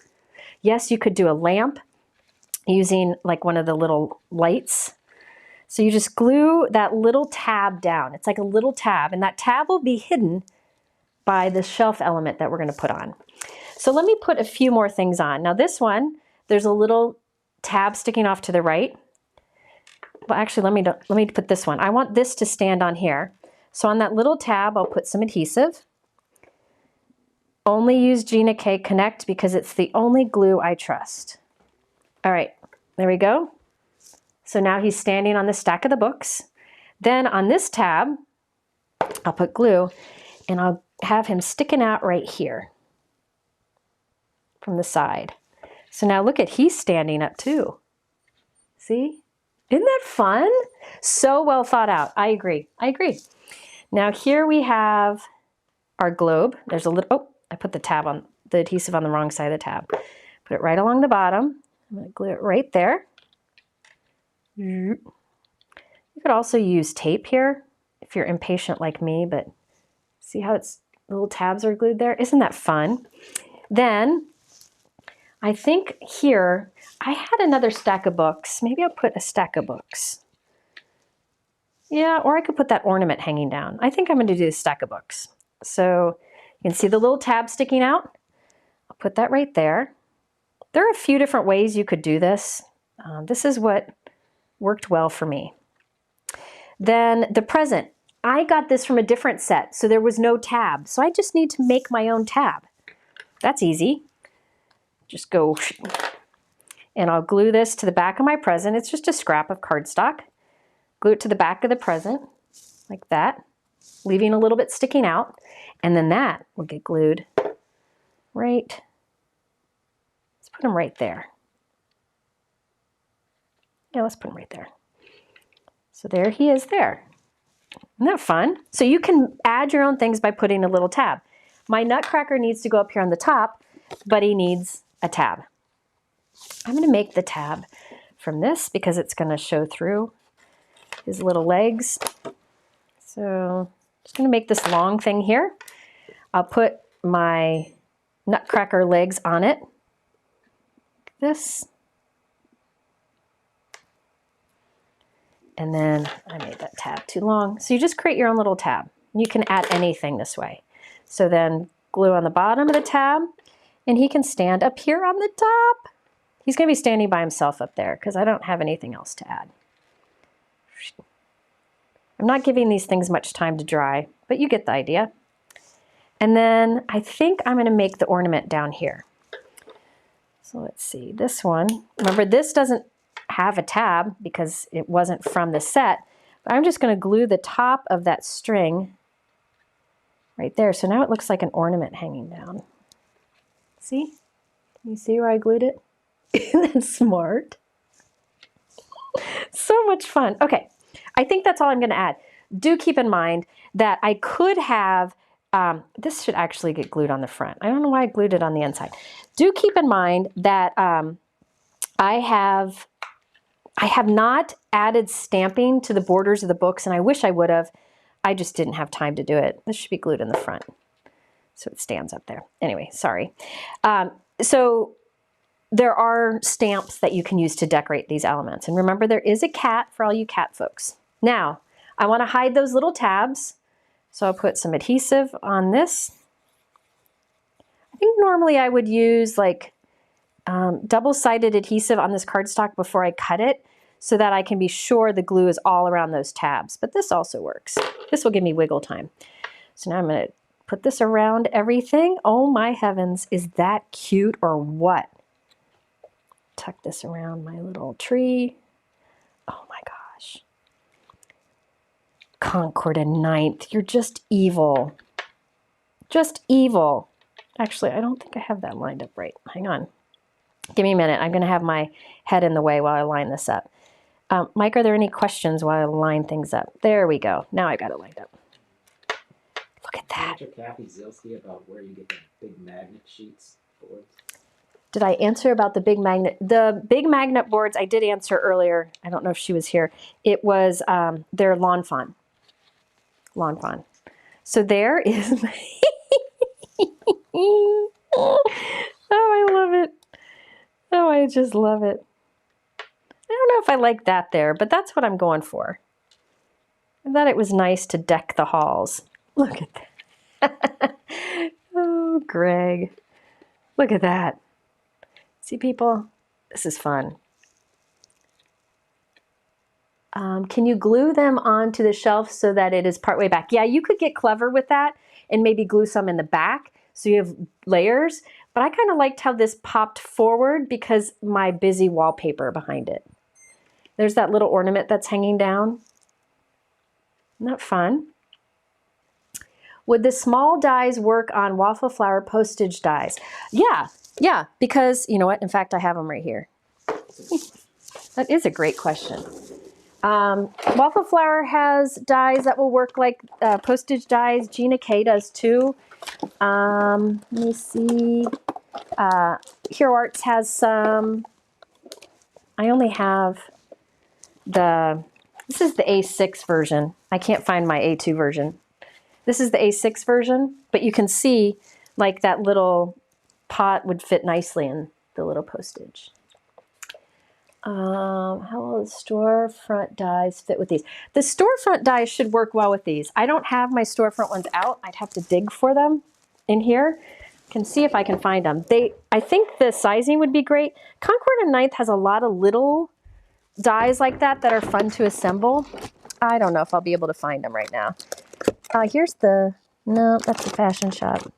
Yes, you could do a lamp using like one of the little lights. So you just glue that little tab down. It's like a little tab, and that tab will be hidden by the shelf element that we're going to put on. So let me put a few more things on. Now this one, there's a little tab sticking off to the right. Well, actually, let me put this one. I want this to stand on here. So on that little tab, I'll put some adhesive. Only use Gina K Connect because it's the only glue I trust. All right, there we go. So now he's standing on the stack of the books. Then on this tab, I'll put glue and I'll have him sticking out right here from the side. So now look at, he's standing up too. See? Isn't that fun? So well thought out. I agree. I agree. Now here we have our globe. There's a little, oh, I put the adhesive on the wrong side of the tab. Put it right along the bottom. I'm going to glue it right there. You could also use tape here if you're impatient like me, but see how it's little tabs are glued there? Isn't that fun? Then I think here, I had another stack of books. Maybe I'll put a stack of books. Yeah, or I could put that ornament hanging down. I think I'm going to do a stack of books. So you can see the little tab sticking out. I'll put that right there. There are a few different ways you could do this. This is what worked well for me. Then the present. I got this from a different set, so there was no tab. So I just need to make my own tab. That's easy. Just go, and I'll glue this to the back of my present. It's just a scrap of cardstock. Glue it to the back of the present, like that, leaving a little bit sticking out. And then that will get glued right, let's put them right there. Yeah, let's put him right there. So there he is there. Isn't that fun? So you can add your own things by putting a little tab. My Nutcracker needs to go up here on the top, but he needs a tab. I'm going to make the tab from this because it's going to show through his little legs. So I'm just going to make this long thing here. I'll put my Nutcracker legs on it. This. And then I made that tab too long. So you just create your own little tab. You can add anything this way. So then glue on the bottom of the tab, and he can stand up here on the top. He's going to be standing by himself up there because I don't have anything else to add. I'm not giving these things much time to dry, but you get the idea. And then I think I'm going to make the ornament down here. So let's see, this one. Remember, this doesn't have a tab because it wasn't from the set, but I'm just going to glue the top of that string right there. So now it looks like an ornament hanging down. See? Can you see where I glued it? Isn't that smart? So much fun. Okay, I think that's all I'm going to add. Do keep in mind that I could have this should actually get glued on the front. I don't know why I glued it on the inside. Do keep in mind that I have not added stamping to the borders of the books, and I wish I would have. I just didn't have time to do it. This should be glued in the front, so it stands up there. Anyway, sorry. So there are stamps that you can use to decorate these elements. And remember, there is a cat for all you cat folks. Now, I want to hide those little tabs, so I'll put some adhesive on this. I think normally I would use like double-sided adhesive on this cardstock before I cut it so that I can be sure the glue is all around those tabs. But this also works. This will give me wiggle time. So now I'm going to put this around everything. Oh my heavens, is that cute or what? Tuck this around my little tree. Oh my gosh. Concord and Ninth, you're just evil. Just evil. Actually, I don't think I have that lined up right. Hang on. Give me a minute. I'm going to have my head in the way while I line this up. Mike, are there any questions while I line things up? There we go. Now I got it lined up. Look at that. Did you answer Kathy Zilski about where you get the big magnet sheets boards? Did I answer about the big magnet? The big magnet boards I did answer earlier. I don't know if she was here. It was their lawn fawn. Lawn fawn. So there is. Oh, I love it. Oh, I just love it. I don't know if I like that there, but that's what I'm going for. I thought it was nice to deck the halls. Look at that. Oh, Greg. Look at that. See, people? This is fun. Can you glue them onto the shelf so that it is partway back? Yeah, you could get clever with that and maybe glue some in the back so you have layers. But I kind of liked how this popped forward because my busy wallpaper behind it. There's that little ornament that's hanging down. Isn't that fun? Would the small dies work on waffle flower postage dies? Yeah, because you know what? In fact, I have them right here. That is a great question. Waffle flower has dies that will work like postage dies. Gina K does too. Let me see. Hero Arts has some. I only have this is the A6 version. I can't find my A2 version. This is the A6 version, but you can see like that little pot would fit nicely in the little postage. How will the storefront dies fit with these? The storefront dies should work well with these. I don't have my storefront ones out. I'd have to dig for them in here. Can see if I can find them. I think the sizing would be great. Concord and Ninth has a lot of little dies like that are fun to assemble. I don't know if I'll be able to find them right now. Here's no, that's the fashion shop.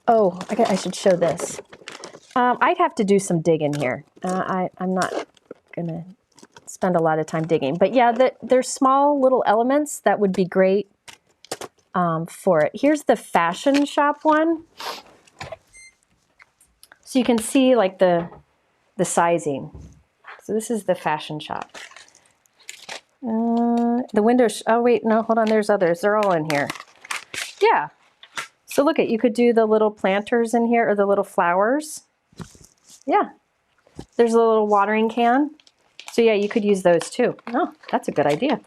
Oh, I should show this. I'd have to do some digging here. I'm not going to spend a lot of time digging. But yeah, there's small little elements that would be great for it. Here's the fashion shop one. So you can see like the sizing. So this is the fashion shop. The windows, oh wait, no, hold on, there's others. They're all in here. Yeah. So look at, you could do the little planters in here or the little flowers. Yeah. There's a little watering can. So yeah, you could use those too. Oh, that's a good idea.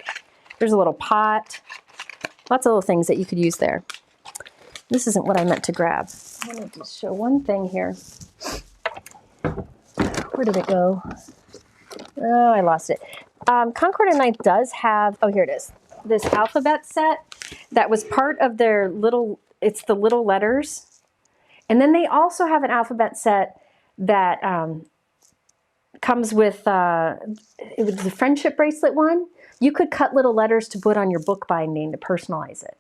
There's a little pot. Lots of little things that you could use there. This isn't what I meant to grab. I wanted to show one thing here. Where did it go? Oh, I lost it. Concord and Ninth does have, oh, here it is. This alphabet set that was part of their little, it's the little letters. And then they also have an alphabet set that comes with, it was the friendship bracelet one. You could cut little letters to put on your book binding to personalize it.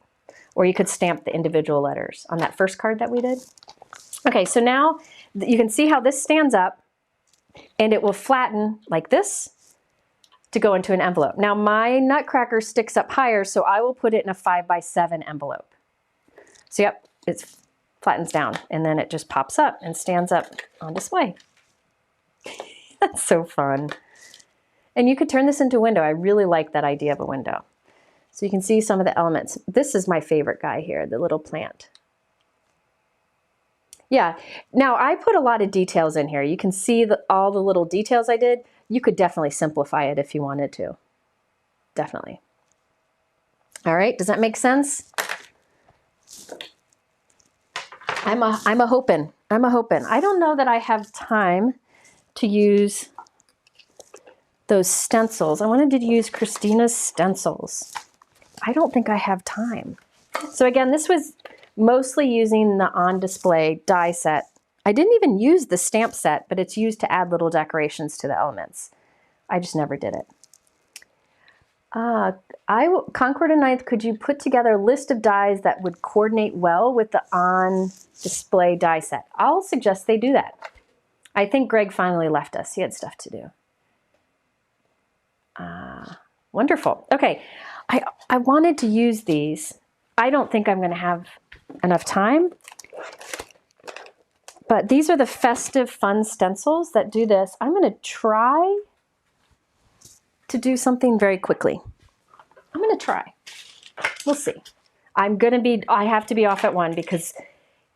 Or you could stamp the individual letters on that first card that we did. Okay, so now you can see how this stands up and it will flatten like this to go into an envelope. Now my Nutcracker sticks up higher, so I will put it in a 5x7 envelope. So yep, it flattens down and then it just pops up and stands up on display. That's so fun. And you could turn this into a window. I really like that idea of a window. So you can see some of the elements. This is my favorite guy here, the little plant. Yeah, now I put a lot of details in here. You can see all the little details I did. You could definitely simplify it if you wanted to. Definitely. All right, does that make sense? I'm a hoping. I don't know that I have time to use those stencils. I wanted to use Kristina's stencils. I don't think I have time. So again, this was mostly using the on display die set. I didn't even use the stamp set, but it's used to add little decorations to the elements. I just never did it. Concord and Ninth, could you put together a list of dies that would coordinate well with the on display die set? I'll suggest they do that. I think Greg finally left us. He had stuff to do. Wonderful. Okay, I wanted to use these. I don't think I'm going to have enough time, but these are the Festive Fun stencils that do this. I'm going to try to do something very quickly. I'm going to try. We'll see. I have to be off at 1 because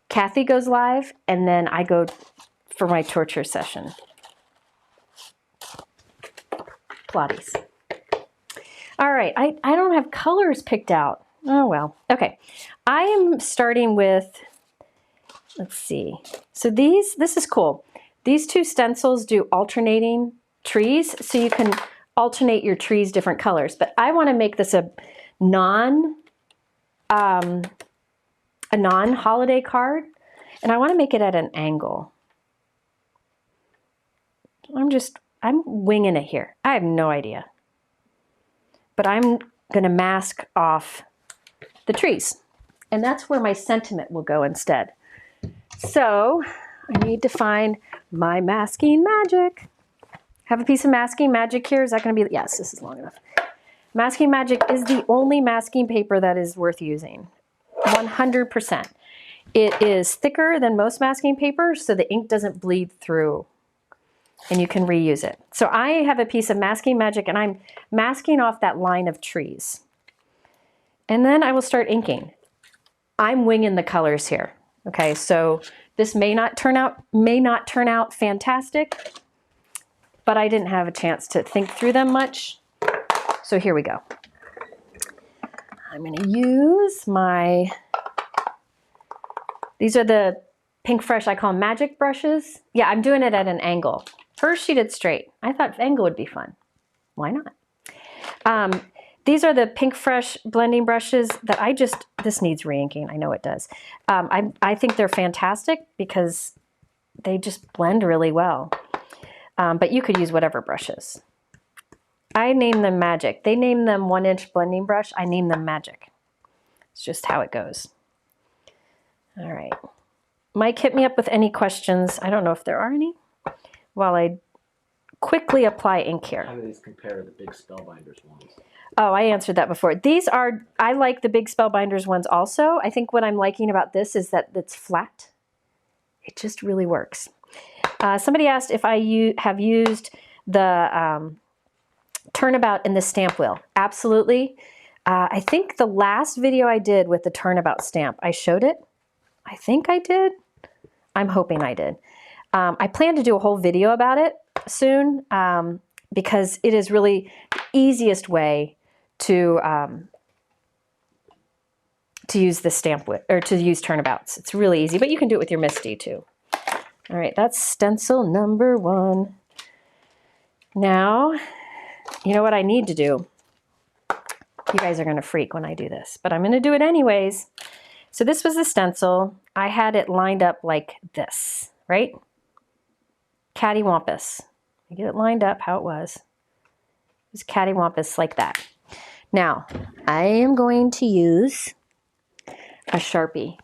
Kathy goes live and then I go for my torture session. Pilates. All right, I don't have colors picked out. Oh well. Okay, I am starting with, let's see. So this is cool. These two stencils do alternating trees, so you can alternate your trees different colors. But I want to make this a non-holiday card, and I want to make it at an angle. I'm winging it here. I have no idea. But I'm going to mask off the trees. And that's where my sentiment will go instead. So I need to find my masking magic. Have a piece of masking magic here. Is that going to be, yes, this is long enough. Masking magic is the only masking paper that is worth using. 100%. It is thicker than most masking papers, so the ink doesn't bleed through. And you can reuse it. So I have a piece of masking magic and I'm masking off that line of trees. And then I will start inking. I'm winging the colors here. Okay, so this may not turn out fantastic, but I didn't have a chance to think through them much. So here we go. I'm going to use these are the Pink Fresh, I call them magic brushes. Yeah, I'm doing it at an angle. First she did straight. I thought angle would be fun. Why not? These are the Pink Fresh blending brushes that this needs re-inking. I know it does. I think they're fantastic because they just blend really well. But you could use whatever brushes. I name them magic. They name them 1-inch blending brush. I name them magic. It's just how it goes. All right. Mike, hit me up with any questions. I don't know if there are any. While I quickly apply ink here. How do these compare to the big Spellbinders ones? Oh, I answered that before. I like the big Spellbinders ones also. I think what I'm liking about this is that it's flat. It just really works. Somebody asked if I have used the turnabout in the stamp wheel. Absolutely. I think the last video I did with the turnabout stamp, I showed it. I think I did. I'm hoping I did. I plan to do a whole video about it soon because it is really the easiest way to use the stamp or to use turnabouts. It's really easy, but you can do it with your MISTI too. All right, that's stencil number 1. Now, you know what I need to do? You guys are going to freak when I do this, but I'm going to do it anyways. So this was the stencil. I had it lined up like this, right? Cattywampus. I get it lined up how it was. It was cattywampus like that. Now, I am going to use a Sharpie.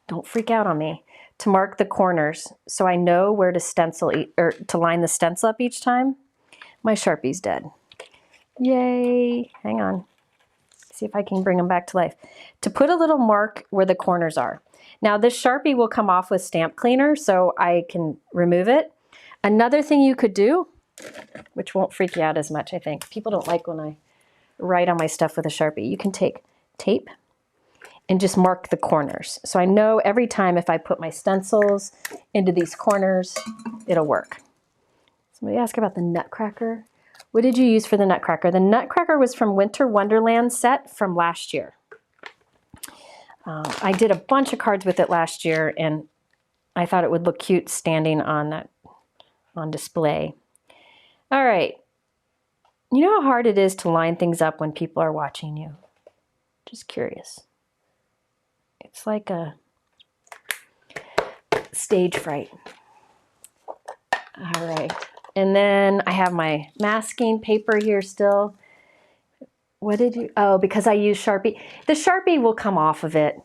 Don't freak out on me. To mark the corners so I know where to stencil or to line the stencil up each time. My Sharpie's dead. Yay. Hang on. See if I can bring them back to life. To put a little mark where the corners are. Now this Sharpie will come off with stamp cleaner so I can remove it. Another thing you could do, which won't freak you out as much I think. People don't like when I write on my stuff with a Sharpie. You can take tape and just mark the corners. So I know every time if I put my stencils into these corners, it'll work. Somebody asked about the Nutcracker. What did you use for the Nutcracker? The Nutcracker was from Winter Wonderland set from last year. I did a bunch of cards with it last year, and I thought it would look cute standing on display. All right. You know how hard it is to line things up when people are watching you? Just curious. It's like a stage fright. All right. And then I have my masking paper here still. What did you, oh, because I use Sharpie. The Sharpie will come off of it.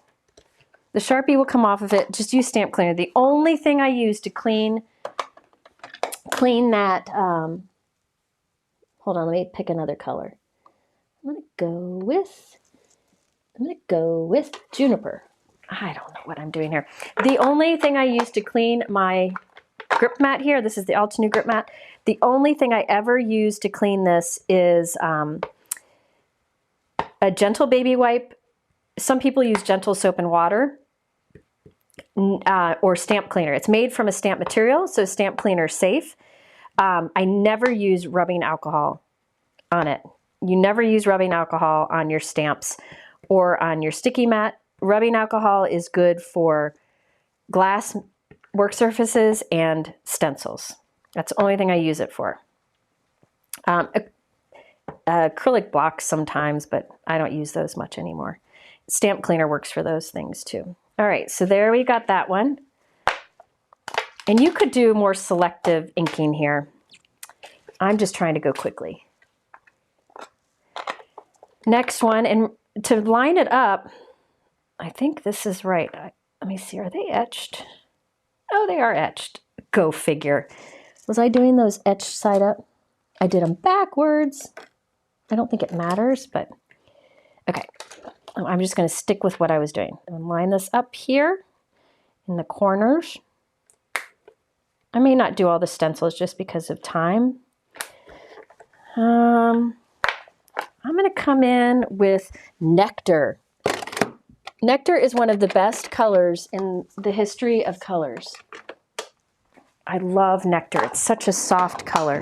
The Sharpie will come off of it. Just use stamp cleaner. The only thing I use to clean that, hold on, let me pick another color. I'm gonna go with juniper. I don't know what I'm doing here. The only thing I use to clean my grip mat here, this is the Altenew grip mat. The only thing I ever use to clean this is a gentle baby wipe. Some people use gentle soap and water or stamp cleaner. It's made from a stamp material, so stamp cleaner is safe. I never use rubbing alcohol on it. You never use rubbing alcohol on your stamps or on your sticky mat. Rubbing alcohol is good for glass work surfaces and stencils. That's the only thing I use it for. Acrylic blocks sometimes, but I don't use those much anymore. Stamp cleaner works for those things too. All right, so there we got that one. And you could do more selective inking here. I'm just trying to go quickly. Next one, and to line it up, I think this is right. Let me see, are they etched? Oh, they are etched. Go figure. Was I doing those etched side up? I did them backwards. I don't think it matters, but okay. I'm just going to stick with what I was doing. I'm going to line this up here in the corners. I may not do all the stencils just because of time. I'm going to come in with Nectar. Nectar is one of the best colors in the history of colors. I love Nectar. It's such a soft color.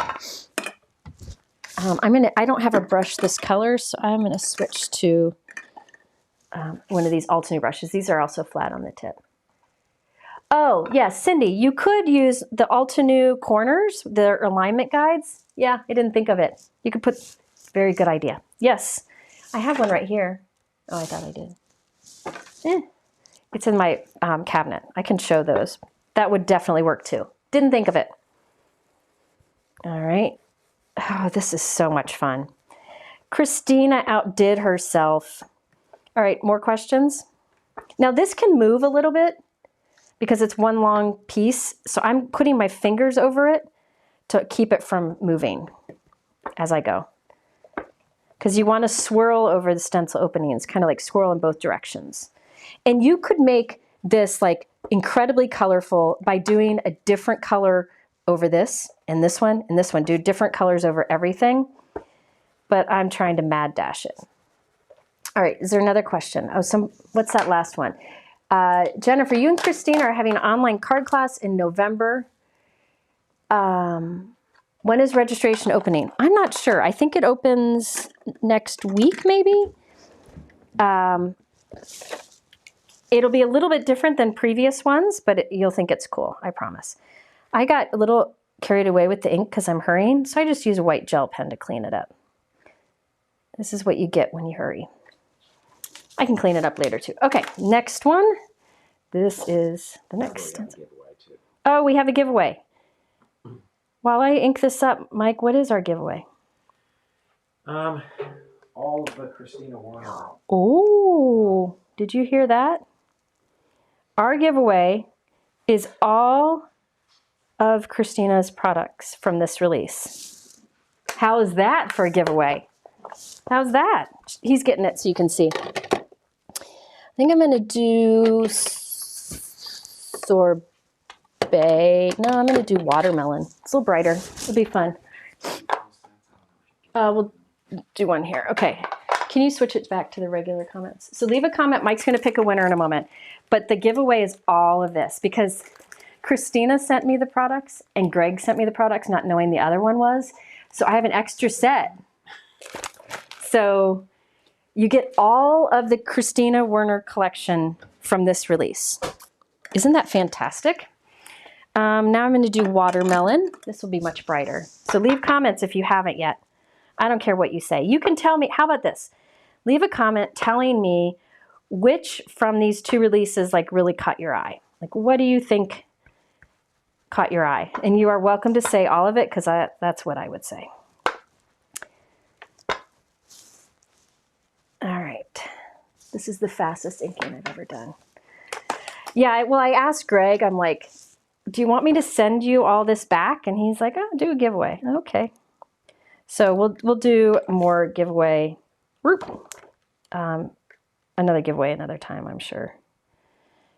I don't have a brush this color, so I'm going to switch to one of these Altenew brushes. These are also flat on the tip. Oh, yes, Cindy, you could use the Altenew corners, their alignment guides. Yeah, I didn't think of it. You could put, very good idea. Yes, I have one right here. Oh, I thought I did. It's in my cabinet. I can show those. That would definitely work too. Didn't think of it. All right. Oh, this is so much fun. Kristina outdid herself. All right, more questions? Now this can move a little bit because it's one long piece. So I'm putting my fingers over it to keep it from moving as I go. Because you want to swirl over the stencil openings, kind of like swirl in both directions. And you could make this like incredibly colorful by doing a different color over this and this one and this one. Do different colors over everything. But I'm trying to mad dash it. All right, is there another question? Oh, what's that last one? Jennifer, you and Kristina are having an online card class in November. When is registration opening? I'm not sure. I think it opens next week, maybe. It'll be a little bit different than previous ones, but you'll think it's cool, I promise. I got a little carried away with the ink because I'm hurrying, so I just use a white gel pen to clean it up. This is what you get when you hurry. I can clean it up later too. Okay, next one. This is the next. Oh, we have a giveaway. While I ink this up, Mike, what is our giveaway? All of the Kristina Werner. Oh, did you hear that? Our giveaway is all of Kristina's products from this release. How is that for a giveaway? How's that? He's getting it so you can see. I think I'm going to do sorbet. No, I'm going to do watermelon. It's a little brighter. It'll be fun. Well, do one here. Okay. Can you switch it back to the regular comments? So leave a comment. Mike's going to pick a winner in a moment. But the giveaway is all of this because Kristina sent me the products and Greg sent me the products, not knowing the other one was. So I have an extra set. So you get all of the Kristina Werner collection from this release. Isn't that fantastic? Now I'm going to do watermelon. This will be much brighter. So leave comments if you haven't yet. I don't care what you say. You can tell me, how about this? Leave a comment telling me which from these two releases like really caught your eye. Like, what do you think caught your eye? And you are welcome to say all of it because that's what I would say. All right. This is the fastest inking I've ever done. Yeah, well, I asked Greg, I'm like, do you want me to send you all this back? And he's like, oh, do a giveaway. Okay. So we'll do more giveaway. Another giveaway another time, I'm sure.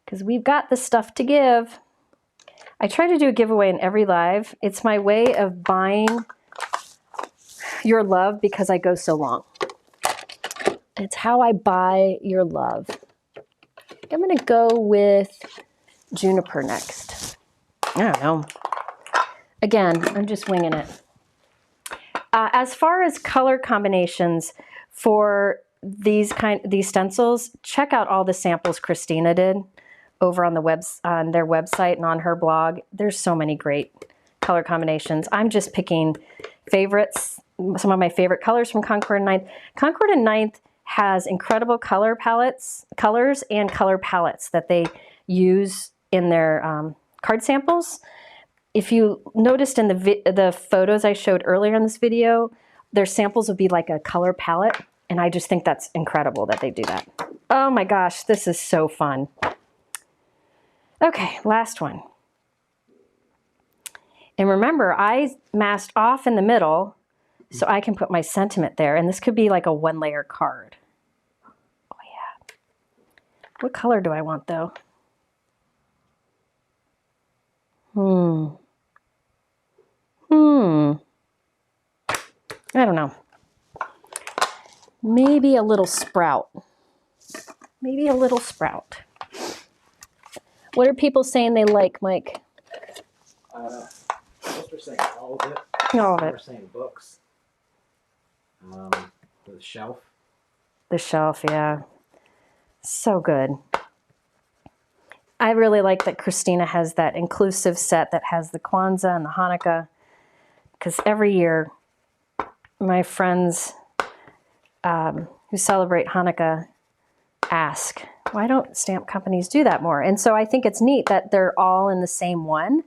Because we've got the stuff to give. I try to do a giveaway in every live. It's my way of buying your love because I go so long. It's how I buy your love. I'm going to go with juniper next. I don't know. Again, I'm just winging it. As far as color combinations for these stencils, check out all the samples Kristina did over on their website and on her blog. There's so many great color combinations. I'm just picking favorites, some of my favorite colors from Concord and Ninth. Concord and Ninth has incredible colors and color palettes that they use in their card samples. If you noticed in the photos I showed earlier in this video, their samples would be like a color palette, and I just think that's incredible that they do that. Oh my gosh, this is so fun. Okay, last one. And remember, I masked off in the middle so I can put my sentiment there, and this could be like a one-layer card. Oh yeah. What color do I want though? I don't know. Maybe a little sprout. Maybe a little sprout. What are people saying they like, Mike? Most are saying all of it. All of Some it. are saying books. The shelf. The shelf, yeah. So good. I really like that Kristina has that inclusive set that has the Kwanzaa and the Hanukkah, because every year my friends who celebrate Hanukkah ask, why don't stamp companies do that more? And so I think it's neat that they're all in the same one,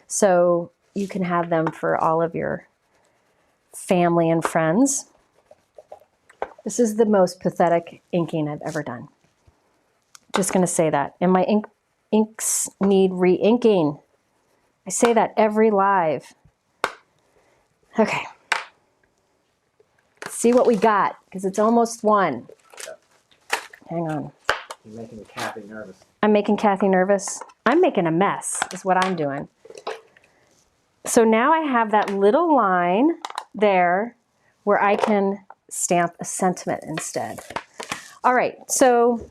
so you can have them for all of your family and friends. This is the most pathetic inking I've ever done. Just going to say that. And my inks need re-inking. I say that every live. Okay. Let's see what we got, because it's almost one. Hang on. You're making Kathy nervous. I'm making Kathy nervous. I'm making a mess, is what I'm doing. So now I have that little line there where I can stamp a sentiment instead. All right, so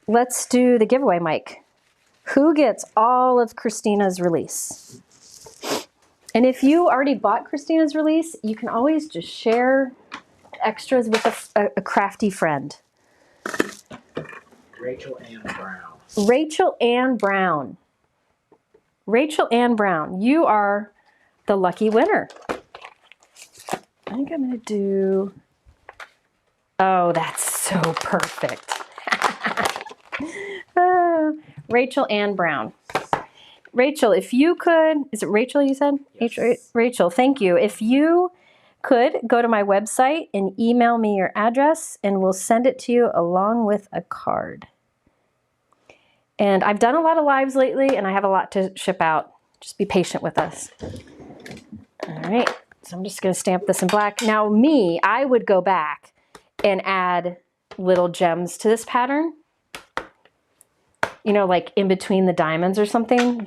let's do the giveaway, Mike. Who gets all of Kristina's release? And if you already bought Kristina's release, you can always just share extras with a crafty friend. Rachel Ann Brown. Rachel Ann Brown. Rachel Ann Brown, you are the lucky winner. I think I'm going to do... Oh, that's so perfect. Rachel Ann Brown. Rachel, if you could... Is it Rachel you said? Yes. Rachel, thank you. If you could go to my website and email me your address, and we'll send it to you along with a card. And I've done a lot of lives lately, and I have a lot to ship out. Just be patient with us. All right, so I'm just going to stamp this in black. Now I would go back and add little gems to this pattern. You know, like in between the diamonds or something,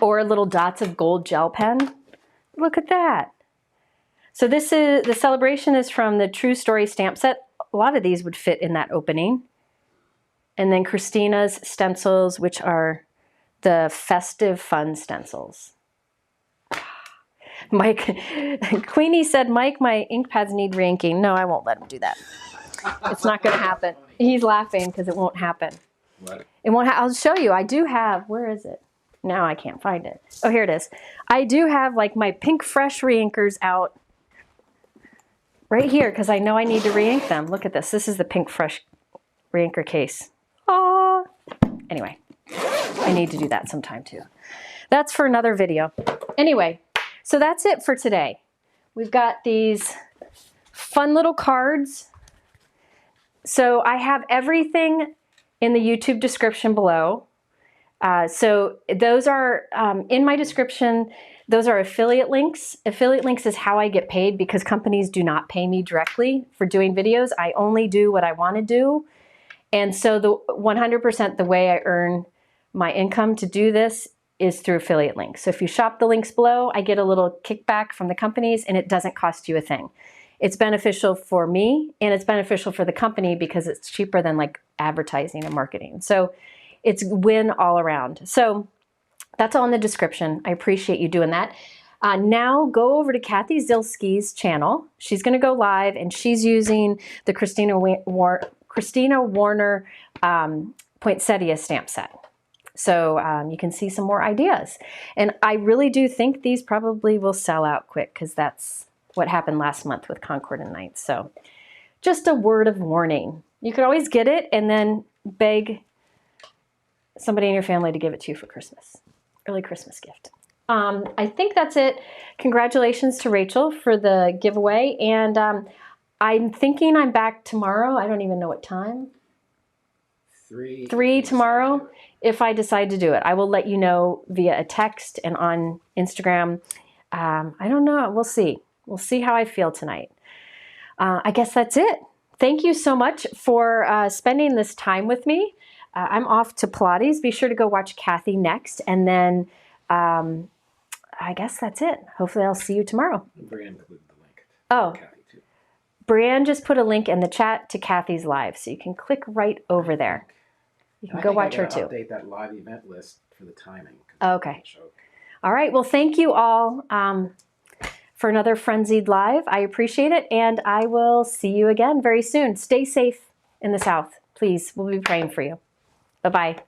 or little dots of gold gel pen. Look at that. So this is, the celebration is from the True Story stamp set. A lot of these would fit in that opening. And then Kristina's stencils, which are the Festive Fun stencils. Mike, Queenie said, Mike, my ink pads need re-inking. No, I won't let him do that. It's not going to happen. He's laughing because it won't happen. What? It won't. I'll show you. I do have. Where is it? Now I can't find it. Oh, here it is. I do have like my Pink Fresh re-inkers out right here because I know I need to re-ink them. Look at this. This is the Pink Fresh re-inker case. Oh. Anyway, I need to do that sometime too. That's for another video. Anyway, so that's it for today. We've got these fun little cards. So I have everything in the YouTube description below. So those are in my description. Those are affiliate links. Affiliate links is how I get paid because companies do not pay me directly for doing videos. I only do what I want to do. And so the 100% the way I earn my income to do this is through affiliate links. So if you shop the links below, I get a little kickback from the companies and it doesn't cost you a thing. It's beneficial for me and it's beneficial for the company because it's cheaper than like advertising and marketing. So it's win all around. So that's all in the description. I appreciate you doing that. Now go over to Kathy Zilski's channel. She's going to go live and she's using the Kristina Werner Poinsettia stamp set. So you can see some more ideas. And I really do think these probably will sell out quick because that's what happened last month with Concord and Knights. So just a word of warning. You could always get it and then beg somebody in your family to give it to you for Christmas. Early Christmas gift. I think that's it. Congratulations to Rachel for the giveaway. And I'm thinking I'm back tomorrow. I don't even know what time. 3 tomorrow. If I decide to do it, I will let you know via a text and on Instagram. I don't know. We'll see. We'll see how I feel tonight. I guess that's it. Thank you so much for spending this time with me. I'm off to Pilates. Be sure to go watch Kathy next. And then I guess that's it. Hopefully I'll see you tomorrow. Brianne included the link. Oh, Kathy too. Brianne just put a link in the chat to Kathy's live. So you can click right over there. You can go watch her too. Update that live event list for the timing. Okay. All right. Well, thank you all for another Frenzied Live. I appreciate it. And I will see you again very soon. Stay safe in the South. Please. We'll be praying for you. Bye-bye.